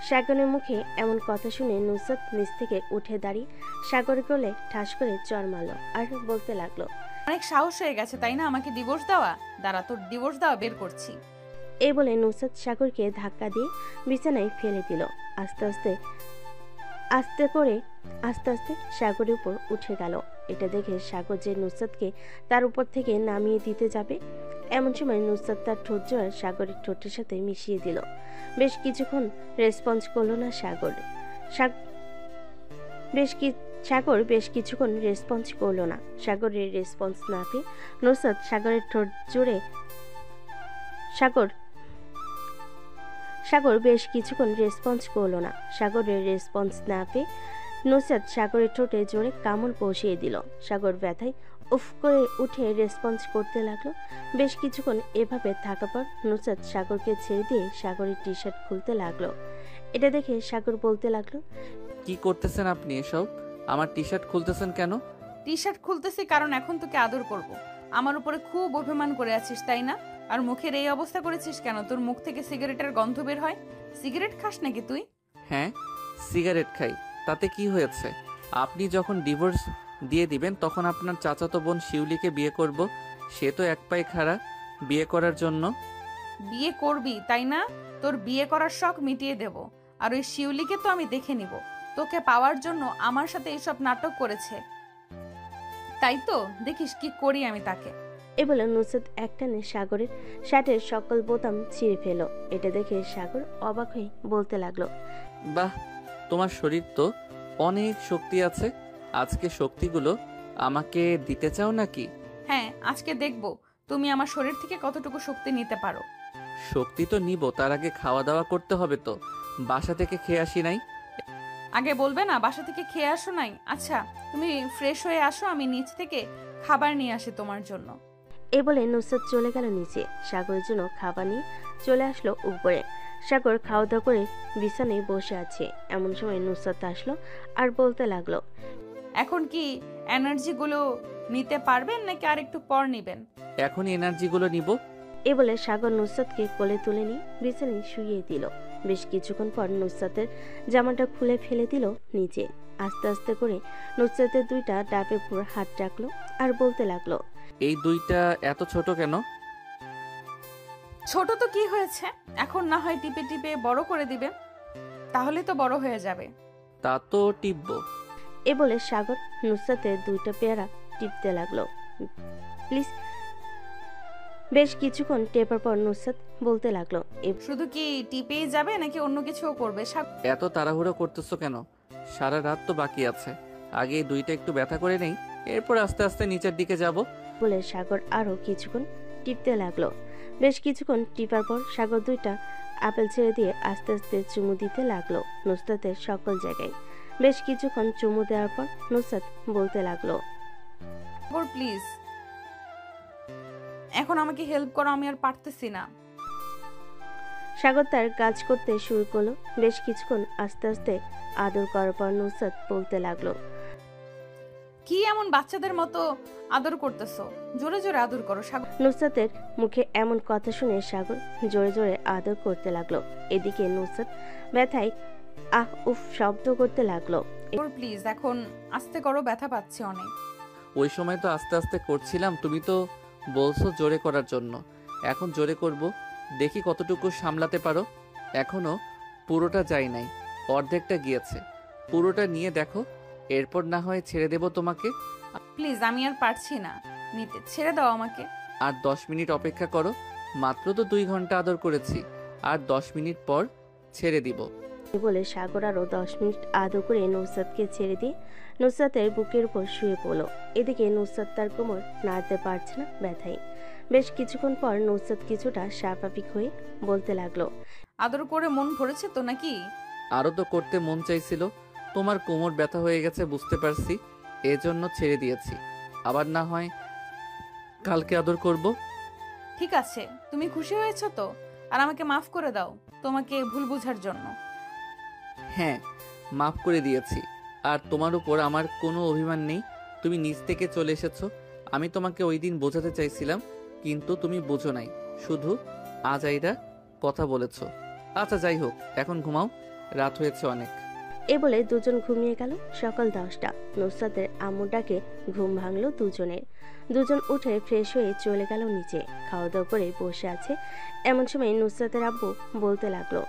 সাগরের মুখে এমন কথা শুনে নুসরাত নিচ থেকে উঠে দাঁড়িয়ে সাগরের কোলে ঠাস করে চড় মারল আর বলতে লাগলো, অনেক সাহস হয়ে গেছে তাই না আমাকে ডিভোর্স দেওয়া? দাঁড়া, তোর ডিভোর্স দেওয়া বের করছি। এই বলে নুসরাত সাগরকে ধাক্কা দিয়ে বিছানায় ফেলে দিল। আস্তে আস্তে সাগরের উপর উঠে গেল। এটা দেখে সাগর যে নুসরাতকে তার উপর থেকে নামিয়ে দিতে যাবে, এমন সময় নুসরাত তার ঠোঁট জোড়া সাগরের ঠোঁটের সাথে মিশিয়ে দিল। বেশ কিছুক্ষণ রেসপন্স করলো না সাগর। বেশ কিছুক্ষণ রেসপন্স করলো না। সাগরের রেসপন্স না পেয়ে নুসরাত সাগরের ঠোঁট জুড়ে বেশ কিছুক্ষণ রেসপন্স করলো না। সাগরের রেসপন্স না পেয়ে নুসরাত সাগরের ঠোঁটে জোরে কামড় বসিয়ে দিল। সাগর ব্যথায় উফ করে উঠে রেসপন্স করতে লাগলো। বেশ কিছুক্ষণ এভাবে থাকার পর নুসরাত সাগরকে ছেড়ে দিয়ে সাগরের টি শার্ট খুলতে লাগলো। এটা দেখে সাগর বলতে লাগলো, কি করতেছেন আপনি এসব? আমার টি শার্ট খুলতেছেন কেন? টি শার্ট খুলতেছি কারণ এখন তোকে আদর করব। আমার উপরে খুব অভিমান করে আছিস তাই না? আর মুখের এই অবস্থা করেছিস কেন? তোর মুখ থেকে সিগারেটের গন্ধ বের হয়। সিগারেট খাস নাকি তুই? হ্যাঁ, সিগারেট খাই, তাতে কি হয়েছে? আপনি যখন ডিভোর্স দিয়ে দিবেন তখন আপনার চাচাতো বোন শিউলিকে বিয়ে করব। সে তো এক পায়ে খাড়া বিয়ে করার জন্য। বিয়ে করবি তাই না? তোর বিয়ে করার শখ মিটিয়ে দেব। আর ওই শিউলিকে তো আমি দেখে নিব। তোকে পাওয়ার জন্য আমার সাথে এইসব নাটক করেছে, তাই তো দেখিস কি করি আমি তাকে। এ বলে নুসরাত একটানে সাগরের শার্টের সকল বোতাম ছিঁড়ে ফেল। এটা দেখে সাগর অবাক হয়ে বলতে লাগলো, বাহ, তোমার শরীর তো অনেক শক্তি আছে। আজকে শক্তিগুলো আমাকে দিতে চাও নাকি? হ্যাঁ, আজকে দেখব তুমি আমার শরীর থেকে কতটুকু শক্তি নিতে পারো। শক্তি তো নিব, তার আগে খাওয়া দাওয়া করতে হবে তো। বাসা থেকে খেয়ে আসি নাই। আগে বলবে না বাসা থেকে খেয়ে আসো নাই? আচ্ছা, তুমি ফ্রেশ হয়ে আসো, আমি নিচ থেকে খাবার নিয়ে আসি তোমার জন্য। এ বলে নুসরাত চলে গেল নিচে। সাগরের জন্য খাবার নিয়ে চলে আসলো উপরে। সাগর খাওয়া দাওয়া করে বিছানায় বসে আছে। এমন সময় নুসরাত আসলো আর বলতে লাগলো, এখন কি এনার্জিগুলো নিতে পারবেন নাকি আর একটু পর নেবেন? এখনই এনার্জিগুলো নিব। এ বলে সাগর নুসরাতকে কোলে তুলে নিয়ে বিছানায় শুইয়ে দিল। বেশ কিছুক্ষণ পর নুসরাতের জামাটা খুলে ফেলে দিল নিচে। আস্তে আস্তে করে নুসরাতের দুইটা ডাবের উপর হাত রাখলো আর বলতে লাগলো, এই দুইটা এত ছোট কেন? ছোট তো কি হয়েছে, এখন না হয় টিপে টিপে বড় করে দিবে, তাহলে তো বড় হয়ে যাবে। তা তো টিপবো। এ বলে সাগর নুসরাতের দুইটা পেয়ারা টিপতে লাগলো। প্লিজ। বেশ কিছুক্ষণ টেপার পর নুসরাত বলতে লাগলো, শুধু কি টিপেই যাবে নাকি অন্য কিছুও করবে? এত তাড়াহুড়ো করতেছো কেন? সারা রাত তো বাকি আছে, আগে এই দুইটা একটু ব্যথা করে নেই, এরপর আস্তে আস্তে নিচের দিকে যাব। বলে সাগর আরো কিছুক্ষণ টিপতে লাগলো। বেশ কিছুক্ষণ টিপার পর সাগর দুইটা আপেল ছেড়ে দিয়ে আস্তে আস্তে চুমু দিতে লাগলো নুসরাতের সকল জায়গায়। বেশ কিছুক্ষণ চুমু দেওয়ার পর নুসরাত বলতে লাগলো, প্লিজ এখন আমাকে হেল্প করো, আমি আর পারতেছি না। সাগর তার কাজ করতে শুরু করলো। বেশ কিছুক্ষণ আস্তে আস্তে আদর করার পর নুসরাত বলতে লাগলো, কি এমন বাচ্চাদের মতো আদর করতেছো? জোরে জোরে আদর করো সাগর। নুসরাতের মুখে এমন কথা শুনে সাগর জোরে জোরে আদর করতে লাগলো। এদিকে নুসরাত ব্যথায় আহ উফ শব্দ করতে লাগলো। প্লিজ এখন আস্তে করো, ব্যথা পাচ্ছি অনেক। ওই সময় তো আস্তে আস্তে করছিলাম, তুমি তো বলছো জোরে করার জন্য। এখন জোরে করব, দেখি কতটুকু সামলাতে পারো। এখনো পুরোটা যায় নাই, অর্ধেকটা গিয়েছে। পুরোটা নিয়ে দেখো, এরপর না হয় ছেড়ে দেব তোমাকে। প্লিজ আমি আর পারছি না নিতে, ছেড়ে দাও আমাকে। আর 10 মিনিট অপেক্ষা করো, মাত্র তো 2 ঘন্টা আদর করেছি, আর 10 মিনিট পর ছেড়ে দিব। বলে সাগর আরো 10 মিনিট আদর করে নুসরাতকে ছেড়ে দিয়ে নুসরাতের বুকের উপর শুয়ে পড়লো। এদিকে নুসরাত তার কোমর নাড়তে পারছে না ব্যথায়। বেশ কিছুক্ষণ পর নুসরাত কিছুটা স্বাভাবিক হয়ে বলতে লাগলো, আদর করে মন ভরেছে তো নাকি? আরো তো করতে মন চাইছিল, তোমার কোমর ব্যথা হয়ে গেছে বুঝতে পারছি, এজন্য ছেড়ে দিয়েছি। আবার না হয় কালকে আদর করব। ঠিক আছে, তুমি খুশি হয়েছো তো? আর আমাকে মাফ করে দাও তোমাকে ভুল বোঝার জন্য। হ্যাঁ, মাফ করে দিয়েছি। আর তোমার উপর আমার কোনো অভিমান নেই, তুমি নিজ থেকে চলে এসেছো। আমি তোমাকে ওই দিন বোঝাতে চাইছিলাম, কিন্তু তুমি বোঝো নাই, শুধু আজাইরা কথা বলেছো। আচ্ছা যাই হোক, এখন ঘুমাও, রাত হয়েছে অনেক। এ বলে দুজন ঘুমিয়ে গেল। সকাল 10টা। নুসরাতের আম্মু ডাকে ঘুম ভাঙলো দুজনের। দুজন উঠে ফ্রেশ হয়ে চলে গেল নিচে। খাওয়া দাওয়া করে বসে আছে। এমন সময় নুসরাতের আব্বু বলতে লাগলো,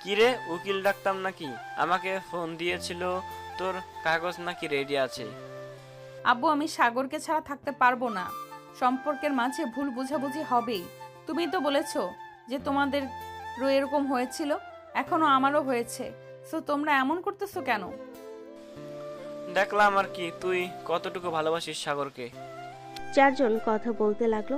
কিরে উকিল ডাকতাম নাকি? আমাকে ফোন দিয়েছিল, তোর কাগজ নাকি রেডি আছে? আব্বু আমি সাগরকে ছাড়া থাকতে পারবো না, সম্পর্কের মাঝে ভুল বোঝাবুঝি হবেই। তুমি তো বলেছো যে তোমাদেরও এরকম হয়েছিল, এখনো আমারও হয়েছে, সো তোমরা এমন করতেছো কেন? দেখলাম আর কি, তুই কতটুকু ভালোবাসিস সাগরকে। চারজন কথা বলতে লাগলো।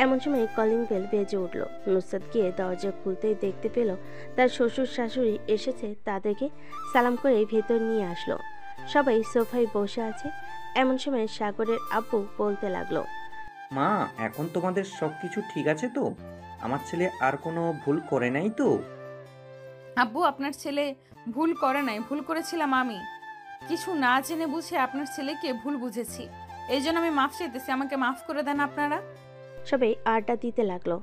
এমন সময় কলিং বেল বেজে উঠলো। নুসরাত গিয়ে দরজা খুলতেই দেখতে পেল তার শ্বশুর শাশুড়ি এসেছে। তাদেরকে সালাম করে ভেতর নিয়ে আসলো। সবাই সোফায় বসে আছে। এমন সময় সাগরের আব্বু বলতে লাগলো, মা, এখন তোমাদের সব কিছু ঠিক আছে তো? আমার ছেলে আর কোনো ভুল করে নাই তো? আব্বু আপনার ছেলে ভুল করে নাই, ভুল করেছিলাম আমি। কিছু না জেনে বুঝে আপনার ছেলেকে ভুল বুঝেছি, এই জন্য আমি মাফ চাইতেছি, আমাকে মাফ করে দেন আপনারা। সবাই আড্ডা দিতে লাগলো।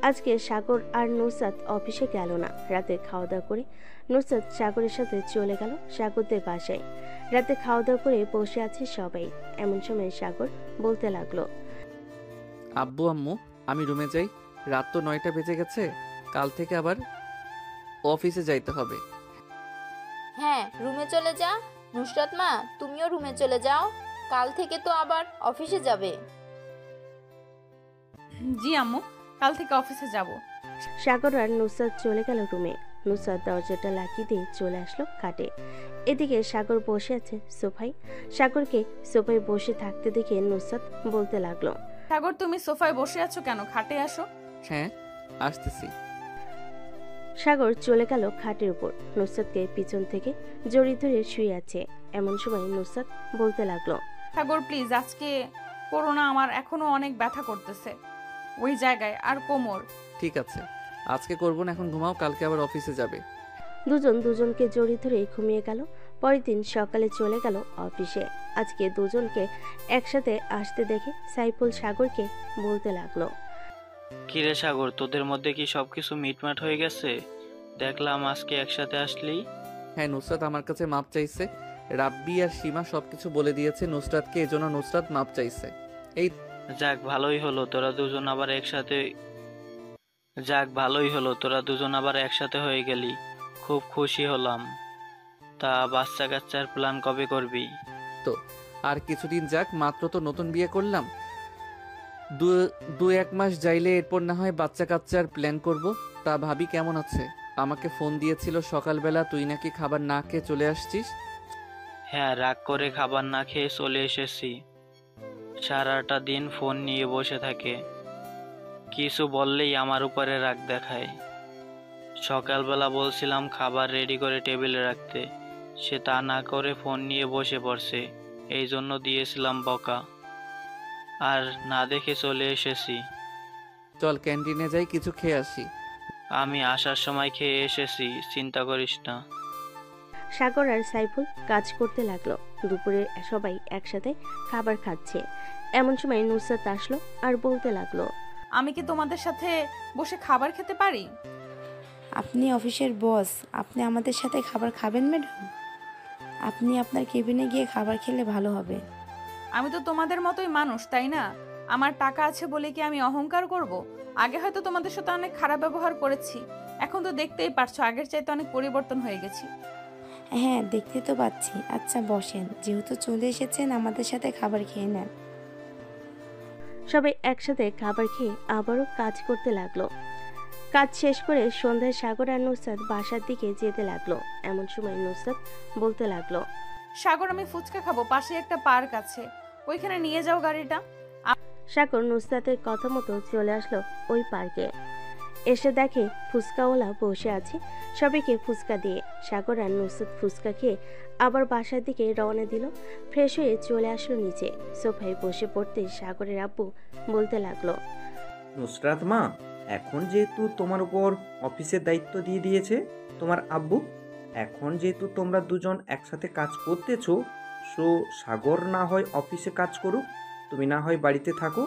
আজকে সাগর আর নুসরাত অফিসে গেল না। রাতে খাওয়া দাওয়া করে নুসরাত সাগরের সাথে চলে গেল সাগরদের বাসায়। রাতে খাওয়া দাওয়া করে বসে আছে সবাই। এমন সময় সাগর বলতে লাগলো, আব্বু আম্মু আমি রুমে যাই, রাত তো 9টা বেজে গেছে, কাল থেকে আবার অফিসে যাইতে হবে। হ্যাঁ, রুমে চলে যা। নুসরাত মা, তুমিও রুমে চলে যাও, কাল থেকে তো আবার অফিসে যাবে। জি আম্মু, কাল থেকে অফিসে যাব। সাগর আর নুসরাত চলে গেল রুমে। নুসরাত দরজাটা লাগিয়ে দিয়ে চলে আসলো খাটে। এদিকে সাগর বসে আছে সোফায়। সাগরকে সোফায় বসে থাকতে দেখে নুসরাত বলতে লাগলো, সাগর তুমি সোফায় বসে আছো কেন? খাটে আসো। হ্যাঁ আসতেছি। সাগর চলে গেল খাটের উপর। নুসরাতকে পিছন থেকে জড়িয়ে ধরে শুয়ে আছে। এমন সময় নুসরাত বলতে লাগলো, সাগর প্লিজ আজকে করো না, আমার এখনো অনেক ব্যথা করতেছে ওই জায়গায় আর কোমর। ঠিক আছে, আজকে করবো না, এখন ঘুমাও, কালকে আবার অফিসে যাবে। দুজন দুজনকে জড়িয়ে ধরে ঘুমিয়ে গেল। পরের দিন সকালে চলে গেল অফিসে। আজকে দুজনকে একসাথে আসতে দেখে সাইফুল সাগরকে বলতে লাগলো, কিরে সাগর, তোদের মধ্যে কি সবকিছু মিটমাট হয়ে গেছে? দেখলাম আজকে একসাথে আসলি। হ্যাঁ, নুসরাত আমার কাছে মাপ চাইছে। রাব্বি আর সীমা সবকিছু বলে দিয়েছে নুসরাতকে, এজন্য নুসরাত মাপ চাইছে। এই যাক ভালোই হলো তোরা দুজন আবার একসাথে হয়ে গেলি, খুব খুশি হলাম। তা বাচ্চা কাচ্চার প্ল্যান কবে করবি? তো আর কিছুদিন যাক, মাত্র তো নতুন বিয়ে করলাম, দু এক মাস যাইলে এরপর না হয় বাচ্চা কাচ্চার প্ল্যান করব। তা ভাবি কেমন আছে? আমাকে ফোন দিয়েছিল সকালবেলা, তুই নাকি খাবার না খেয়ে চলে আসছিস। হ্যাঁ, রাগ করে খাবার না খেয়ে চলে এসেছি। সারাটা দিন ফোন নিয়ে বসে থাকে, কিছু বললেই আমার উপরে রাগ দেখায়। সকালবেলা বলছিলাম খাবার রেডি করে টেবিলে রাখতে, সে তা না করে ফোন নিয়ে বসে পড়ছে, এই জন্য দিয়েছিলাম বকা, আর না দেখে চলে এসেছি। চল ক্যান্টিনে যাই, কিছু খেয়ে আসি। আমি আসার সময় খেয়ে এসেছি, চিন্তা করিস না। সাগর আর সাইফুল কাজ করতে লাগলো। দুপুরে সবাই একসাথে খাবার খাচ্ছে। এমন সময় নুসরাত আসলো আর বলতে লাগলো, আমি কি তোমাদের সাথে বসে খাবার খেতে পারি? আপনি অফিসের বস, আপনি আমাদের সাথে খাবার খাবেন ম্যাডাম? আপনি আপনার কেবিনে গিয়ে খাবার খেলে ভালো হবে। আমি তো তোমাদের মতোই মানুষ, তাই না? আমার টাকা আছে বলে কি আমি অহংকার করব? আগে হয়তো তোমাদের সাথে অনেক খারাপ ব্যবহার করেছি, এখন তো দেখতেই পারছো আগের চাইতে অনেক পরিবর্তন হয়ে গেছি। হ্যাঁ, দেখতে তো পাচ্ছি। আচ্ছা বসেন, যেহেতু চলে এসেছেন আমাদের সাথে খাবার খেয়ে নেন। সবাই একসাথে খাবার খেয়ে আবারও কাজ করতে লাগলো। কাজ শেষ করে সন্ধ্যায় সাগর আর নুসরাত বাসার দিকে যেতে লাগলো। এমন সময় নুসরাত বলতে লাগলো, সাগর, আমি ফুচকা খাবো, পাশে একটা পার্ক আছে, ওইখানে নিয়ে যাও গাড়িটা। সাগর নুসরাতের কথা মতো চলে আসলো ওই পার্কে। এসে দেখে ফুচকাওয়ালা বসে আছে। সবাইকে ফুচকা দিয়ে সাগর আর নুসরাত ফুচকা খেয়ে আবার বাসার দিকে রওনা দিল। ফ্রেশ হয়ে চলে আসলো নিচে। সোফায় বসে পড়তে সাগরের আব্বু বলতে লাগলো, নুসরাত মা, এখন যেহেতু তোমার উপর অফিসের দায়িত্ব দিয়ে দিয়েছে তোমার আব্বু, এখন যেহেতু তোমরা দুজন একসাথে কাজ করতেছো, সো সাগর না হয় অফিসে কাজ করুক, তুমি না হয় বাড়িতে থাকো।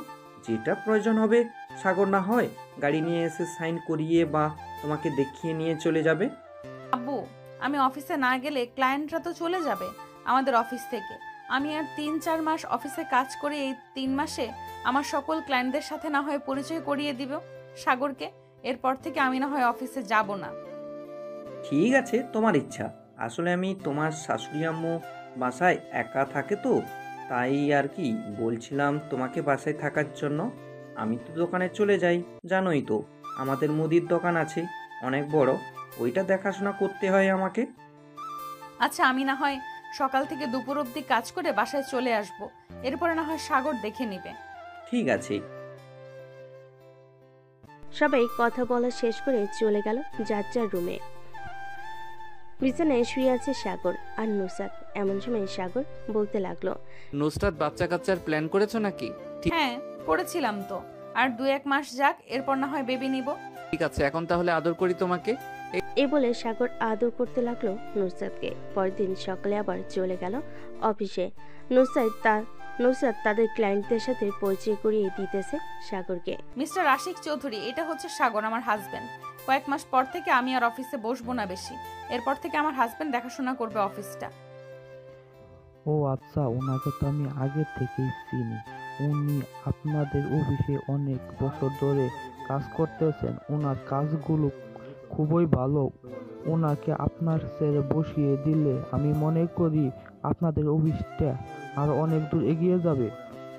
যেটা প্রয়োজন হবে সাগর না হয় গাড়ি নিয়ে এসে সাইন করিয়ে বা তোমাকে দেখিয়ে নিয়ে চলে যাবে। আব্বু, আমি অফিসে না গেলে ক্লায়েন্টরা তো চলে যাবে আমাদের অফিস থেকে। আমি আর 3-4 মাস অফিসে কাজ করে এই 3 মাসে আমার সকল ক্লায়েন্টদের সাথে না হয় পরিচয় করিয়ে দিব সাগরকে। এরপর থেকে আমি না হয় অফিসে যাব না। ঠিক আছে, তোমার ইচ্ছা। আসলে আমি তোমার শাশুড়ি আম্মু বাসায় একা থাকে তো, তাই আর কি বলছিলাম তোমাকে বাসায় থাকার জন্য। আমি তো দোকানে চলে যাই, জানোই তো আমাদের মুদির দোকান আছে অনেক বড়, ওইটা দেখাশোনা করতে হয় আমাকে। আচ্ছা, আমি না হয় সকাল থেকে দুপুর অবধি কাজ করে বাসায় চলে আসব, এরপরে না হয় সাগর দেখে নিবে। ঠিক আছে। সবাই কথা বলা শেষ করে চলে গেল যার যার রুমে। বিছানায় শুয়ে আছে সাগর আর নুসরাত। এমন সময় সাগর বলতে লাগলো, নুসরাত, বাচ্চা কাচ্চার প্ল্যান করেছো নাকি? হ্যাঁ, করেছিলাম তো। আর 2-1 মাস যাক, এরপর না হয় বেবি নিব। ঠিক আছে, এখন তাহলে আদর করি তোমাকে। এই বলে সাগর আদর করতে লাগলো নুসরাতকে। পরের দিন সকালে আবার চলে গেল অফিসে। নুসরাত তাদের ক্লায়েন্টদের সাথে পরিচয় করিয়ে দিতেছে সাগরকে। মিস্টার আশিক চৌধুরী, এটা হচ্ছে সাগর, আমার হাজবেন্ড। কয়েক মাস পর থেকে আমি আর অফিসে বসবো না বেশি। এরপর থেকে আমার হাজবেন্ড দেখাশোনা করবে অফিসটা। ও আচ্ছা, ওনাকে তো আমি আগে থেকেই চিনি। উনি আপনাদের অফিসে অনেক বছর ধরে কাজ করতেছেন। ওনার কাজগুলো খুবই ভালো। ওনাকে আপনার ছেড়ে বসিয়ে দিলে আমি মনে করি আপনাদের অফিসটা আরো অনেক দূর এগিয়ে যাবে।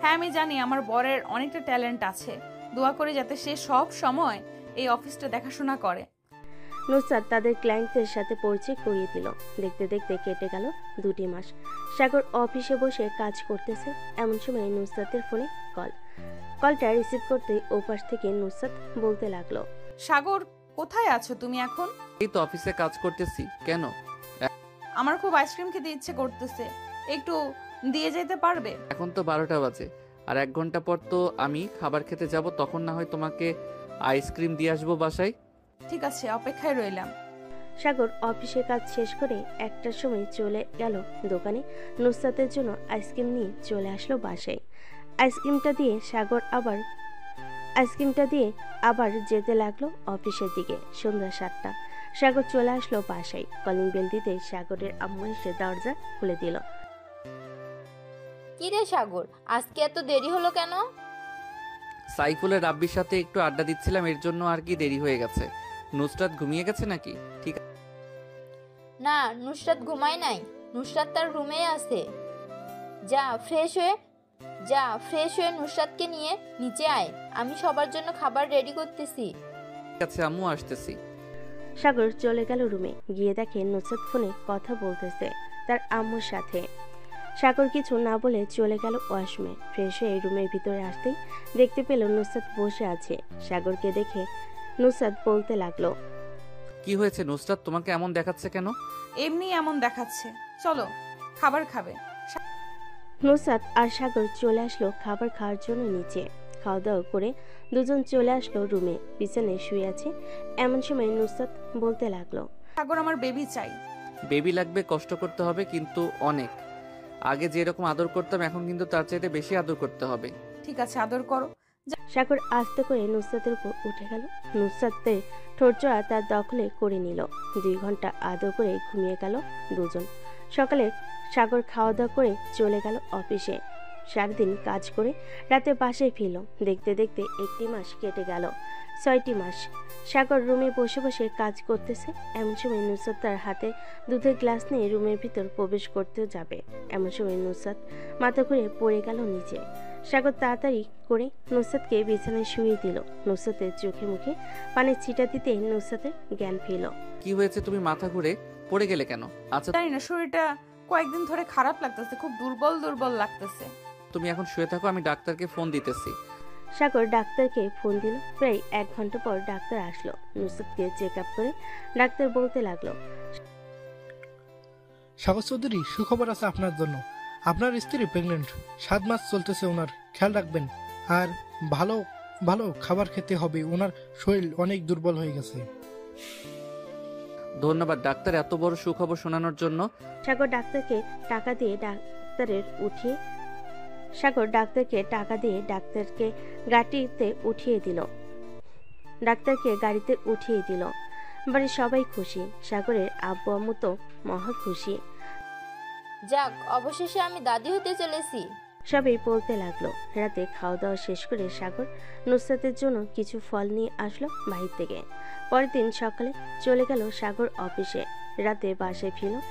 হ্যাঁ, আমি জানি আমার বরের অনেকটা ট্যালেন্ট আছে। দোয়া করে যাতে সে সব সময় এই অফিসটা দেখাশোনা করে। নুসরাত তাদের ক্লায়েন্টদের সাথে পরিচয় করিয়ে দিল। দেখতে দেখতে কেটে গেল 2 মাস। সাগর অফিসে বসে কাজ করতেছে। এমন সময় নুসরাতের ফোনে কলটা রিসিভ করতে ওপাশ থেকে নুসরাত বলতে লাগলো, সাগর, কোথায় আছো তুমি এখন? এই তো অফিসে কাজ করতেছি। কেন? আমার খুব আইসক্রিম খেতে ইচ্ছে করতেছে, একটু দিয়ে যেতে পারবে? এখন তো 12টা বাজে, আর 1 ঘন্টা পর তো আমি খাবার খেতে যাব, তখন না হয় তোমাকে আইসক্রিম দিয়ে আসবো বাসায়। ঠিক আছে, অপেক্ষায় রইলাম। সাগর অফিসের কাজ শেষ করে 1টার সময় চলে গেল দোকানে। নুসরাতের জন্য আইসক্রিম নিয়ে চলে আসলো বাসায়। আইসক্রিমটা দিয়ে আবার যেতে লাগলো অফিসের দিকে। সন্ধ্যা 7টা। সাগর চলে আসলো বাসায়। কলিং বেল দিতে সাগরের আম্মু এসে দরজা খুলে দিল। কি রে সাগর, আজকে এত দেরি হলো কেন? সাইফুলের রাব্বির সাথে একটু আড্ডা দিচ্ছিলাম, এর জন্য আর কি দেরি হয়ে গেছে। নুসরাত ঘুমিয়ে গেছে নাকি? ঠিক না, নুসরাত ঘুমায় নাই, নুসরাত তার রুমেই আছে। যা ফ্রেশ হয়ে নুসরাতকে নিয়ে নিচে আয়, আমি সবার জন্য খাবার রেডি করতেছি। ঠিক আছে আম্মু, আসতেছি। সাগর চলে গেল রুমে। গিয়ে দেখে নুসরাত ফোনে কথা বলতেছে তার আম্মুর সাথে। সাগর কিছু না বলে চলে গেল ওয়াশরুমে। ফ্রেশ হয়ে রুমের ভিতরে আসতেই দেখতে পেল নুসরাত বসে আছে। সাগরকে দেখে নুসরাত বলতে লাগলো, কি হয়েছে নুসরাত, তোমাকে এমন দেখাচ্ছে কেন? এমনি এমন দেখাচ্ছে, চলো খাবার খাবে। নুসরাত আর সাগর চলে আসলো খাবার খাওয়ার জন্য নিচে। খাওয়া দাওয়া করে দুজন চলে আসলো রুমে। বিছানায় শুয়ে আছে এমন সময় নুসরাত বলতে লাগলো, সাগর আমার বেবি চাই। বেবি লাগবে, কষ্ট করতে হবে কিন্তু অনেক। আগে যেরকম আদর করতাম এখন কিন্তু তার চাইতে বেশি আদর করতে হবে। ঠিক আছে, আদর করো। সাগর আস্তে করে নুসরাতের উপর উঠে গেল। নুসরাতের ঠোঁটজোড়া তার দখলে করে নিল। 2 ঘন্টা আদর করে ঘুমিয়ে গেল দুজন। সকালে সাগর খাওয়া দাওয়া করে চলে গেল অফিসে। সারাদিন কাজ করে রাতে বাসায় ফিরল। দেখতে দেখতে 1টি মাস কেটে গেল। 6টি মাস সাগর রুমে বসে বসে কাজ করতেছে। এমন সময় নুসরাত তার হাতে দুধের গ্লাস নিয়ে রুমের ভিতর প্রবেশ করতেও যাবে। এমন সময় নুসরাত মাথা ঘুরে পড়ে গেল নিচে। সাগর তাড়াতাড়ি করে নুসরাতকে বিছানায় শুয়ে দিল। নুসরাতের চোখে মুখে পানির ছিটা দিতে নুসরাতের জ্ঞান ফিরল। কি হয়েছে, তুমি মাথা ঘুরে পড়ে গেলে কেন? আচ্ছা জানি না, শরীরটা কয়েকদিন ধরে খারাপ লাগতেছে, খুব দুর্বল দুর্বল লাগতেছে। তুমি এখন শুয়ে থাকো, আমি ডাক্তারকে ফোন দিতেছি। সাগর ডাক্তারকে ফোন দিল। প্রায় 1 ঘন্টা পর ডাক্তার আসলো। নুসরাতকে চেক আপ করে ডাক্তার বলতে লাগলো, সাগর চৌধুরী, সুখবর আছে আপনার জন্য। আপনার স্ত্রী প্রেগনেন্ট। 7 মাস চলতেছে। ওনার খেয়াল রাখবেন আর ভালো ভালো খাবার খেতে হবে। ওনার শরীর অনেক দুর্বল হয়ে গেছে। ধন্যবাদ ডাক্তার এত বড় সুখবর শোনানোর জন্য। সাগর ডাক্তারকে টাকা দিয়ে ডাক্তারকে গাড়িতে উঠিয়ে দিল। বাড়ির সবাই খুশি। সাগরের আব্বু আম্মু তো মহা খুশি। যাক, অবশেষে আমি দাদি হতে চলেছি। সবাই বলতে লাগলো। রাতে খাওয়া দাওয়া শেষ করে সাগর নুসরাতের জন্য কিছু ফল নিয়ে আসলো বাহির থেকে। পরের দিন সকালে চলে গেল সাগর অফিসে। রাতে বাসায় ফিরল।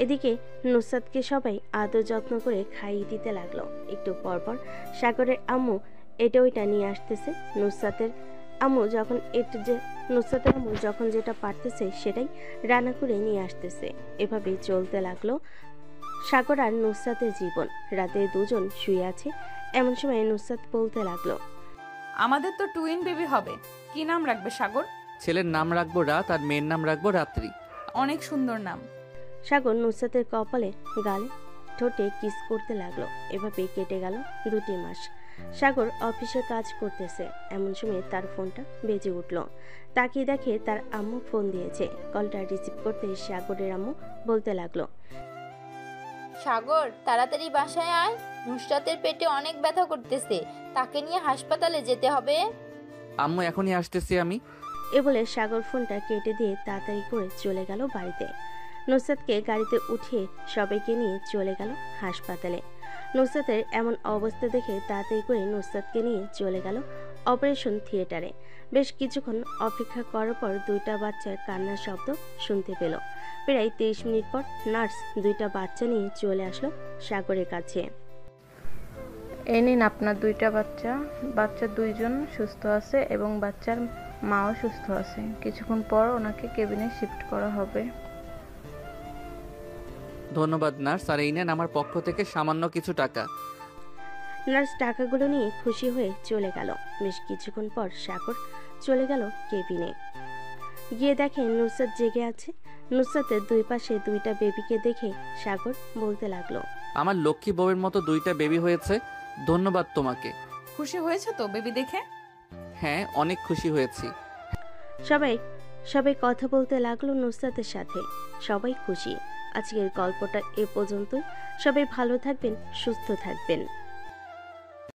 এদিকে নুসরাতকে সবাই আদর যত্ন করে খাইয়ে দিতে লাগলো। একটু পরপর সাগরের আম্মু এটা ওইটা নিয়ে আসতেছে। নুসরাতের আম্মু যখন যেটা পারতেছে সেটাই রান্না করে নিয়ে আসতেছে। এভাবেই চলতে লাগলো সাগর আর নুসরাতের জীবন। রাতে দুজন শুয়ে আছে এমন সময় নুসরাত বলতে লাগলো, আমাদের তো টুইন বেবি হবে, কি নাম রাখবে সাগর? ছেলের নাম রাখবো রাত আর মেয়ের নাম রাখবো রাত্রি। অনেক সুন্দর নাম। সাগর নুসরাতের কপালে গালে ঠোঁটে কিস করতে লাগলো। এভাবে কেটে গেল 2টি মাস। সাগর অফিসে কাজ করতেছে। এমন সময় তার ফোনটা বেজে উঠল। তাকিয়ে দেখে তার আম্মু ফোন দিয়েছে। কলটা রিসিভ করতে সাগরের আম্মু বলতে লাগলো, সাগর, তাড়াতাড়ি বাসায় আয়। নুসরাতের পেটে অনেক ব্যথা করতেছে, তাকে নিয়ে হাসপাতালে যেতে হবে। আম্মু এখনই আসতেছি আমি। এ বলে সাগর ফোনটা কেটে দিয়ে তাড়াতাড়ি করে চলে গেল বাড়িতে। নুসরাতকে গাড়িতে উঠিয়ে সবাইকে নিয়ে চলে গেল হাসপাতালে। নুসরাতের এমন অবস্থা দেখে তাড়াতাড়ি করে নুসরাতকে নিয়ে চলে গেল অপারেশন থিয়েটারে। বেশ কিছুক্ষণ অপেক্ষা করার পর 2টা বাচ্চার কান্নার শব্দ শুনতে পেল। প্রায় 30 মিনিট পর নার্স 2টা বাচ্চা নিয়ে চলে আসলো সাগরের কাছে। এই নিন আপনার 2টা বাচ্চা। বাচ্চা 2জন সুস্থ আছে এবং বাচ্চার মাও সুস্থ আছে। কিছুক্ষণ পর ওনাকে কেবিনে শিফট করা হবে। ধন্যবাদ নার্স। আর এই নেন আমার পক্ষ থেকে সামান্য কিছু টাকা। নার্স টাকাগুলো নিয়ে খুশি হয়ে চলে গেল। বেশ কিছুক্ষণ পর সাগর চলে গেল কেবিনে। গিয়ে দেখে নুসরাত জেগে আছে। নুসরাতের 2 পাশে 2টা বেবিকে দেখে সাগর বলতে লাগলো, আমার লক্ষ্মী বউয়ের মতো 2টা বেবি হয়েছে। ধন্যবাদ তোমাকে। খুশি হয়েছে তো বেবি দেখে? হ্যাঁ, অনেক খুশি হয়েছি। সবাই কথা বলতে লাগলো নুসরাতের সাথে। সবাই খুশি। আজকের গল্পটা এ পর্যন্তই। সবাই ভালো থাকবেন, সুস্থ থাকবেন।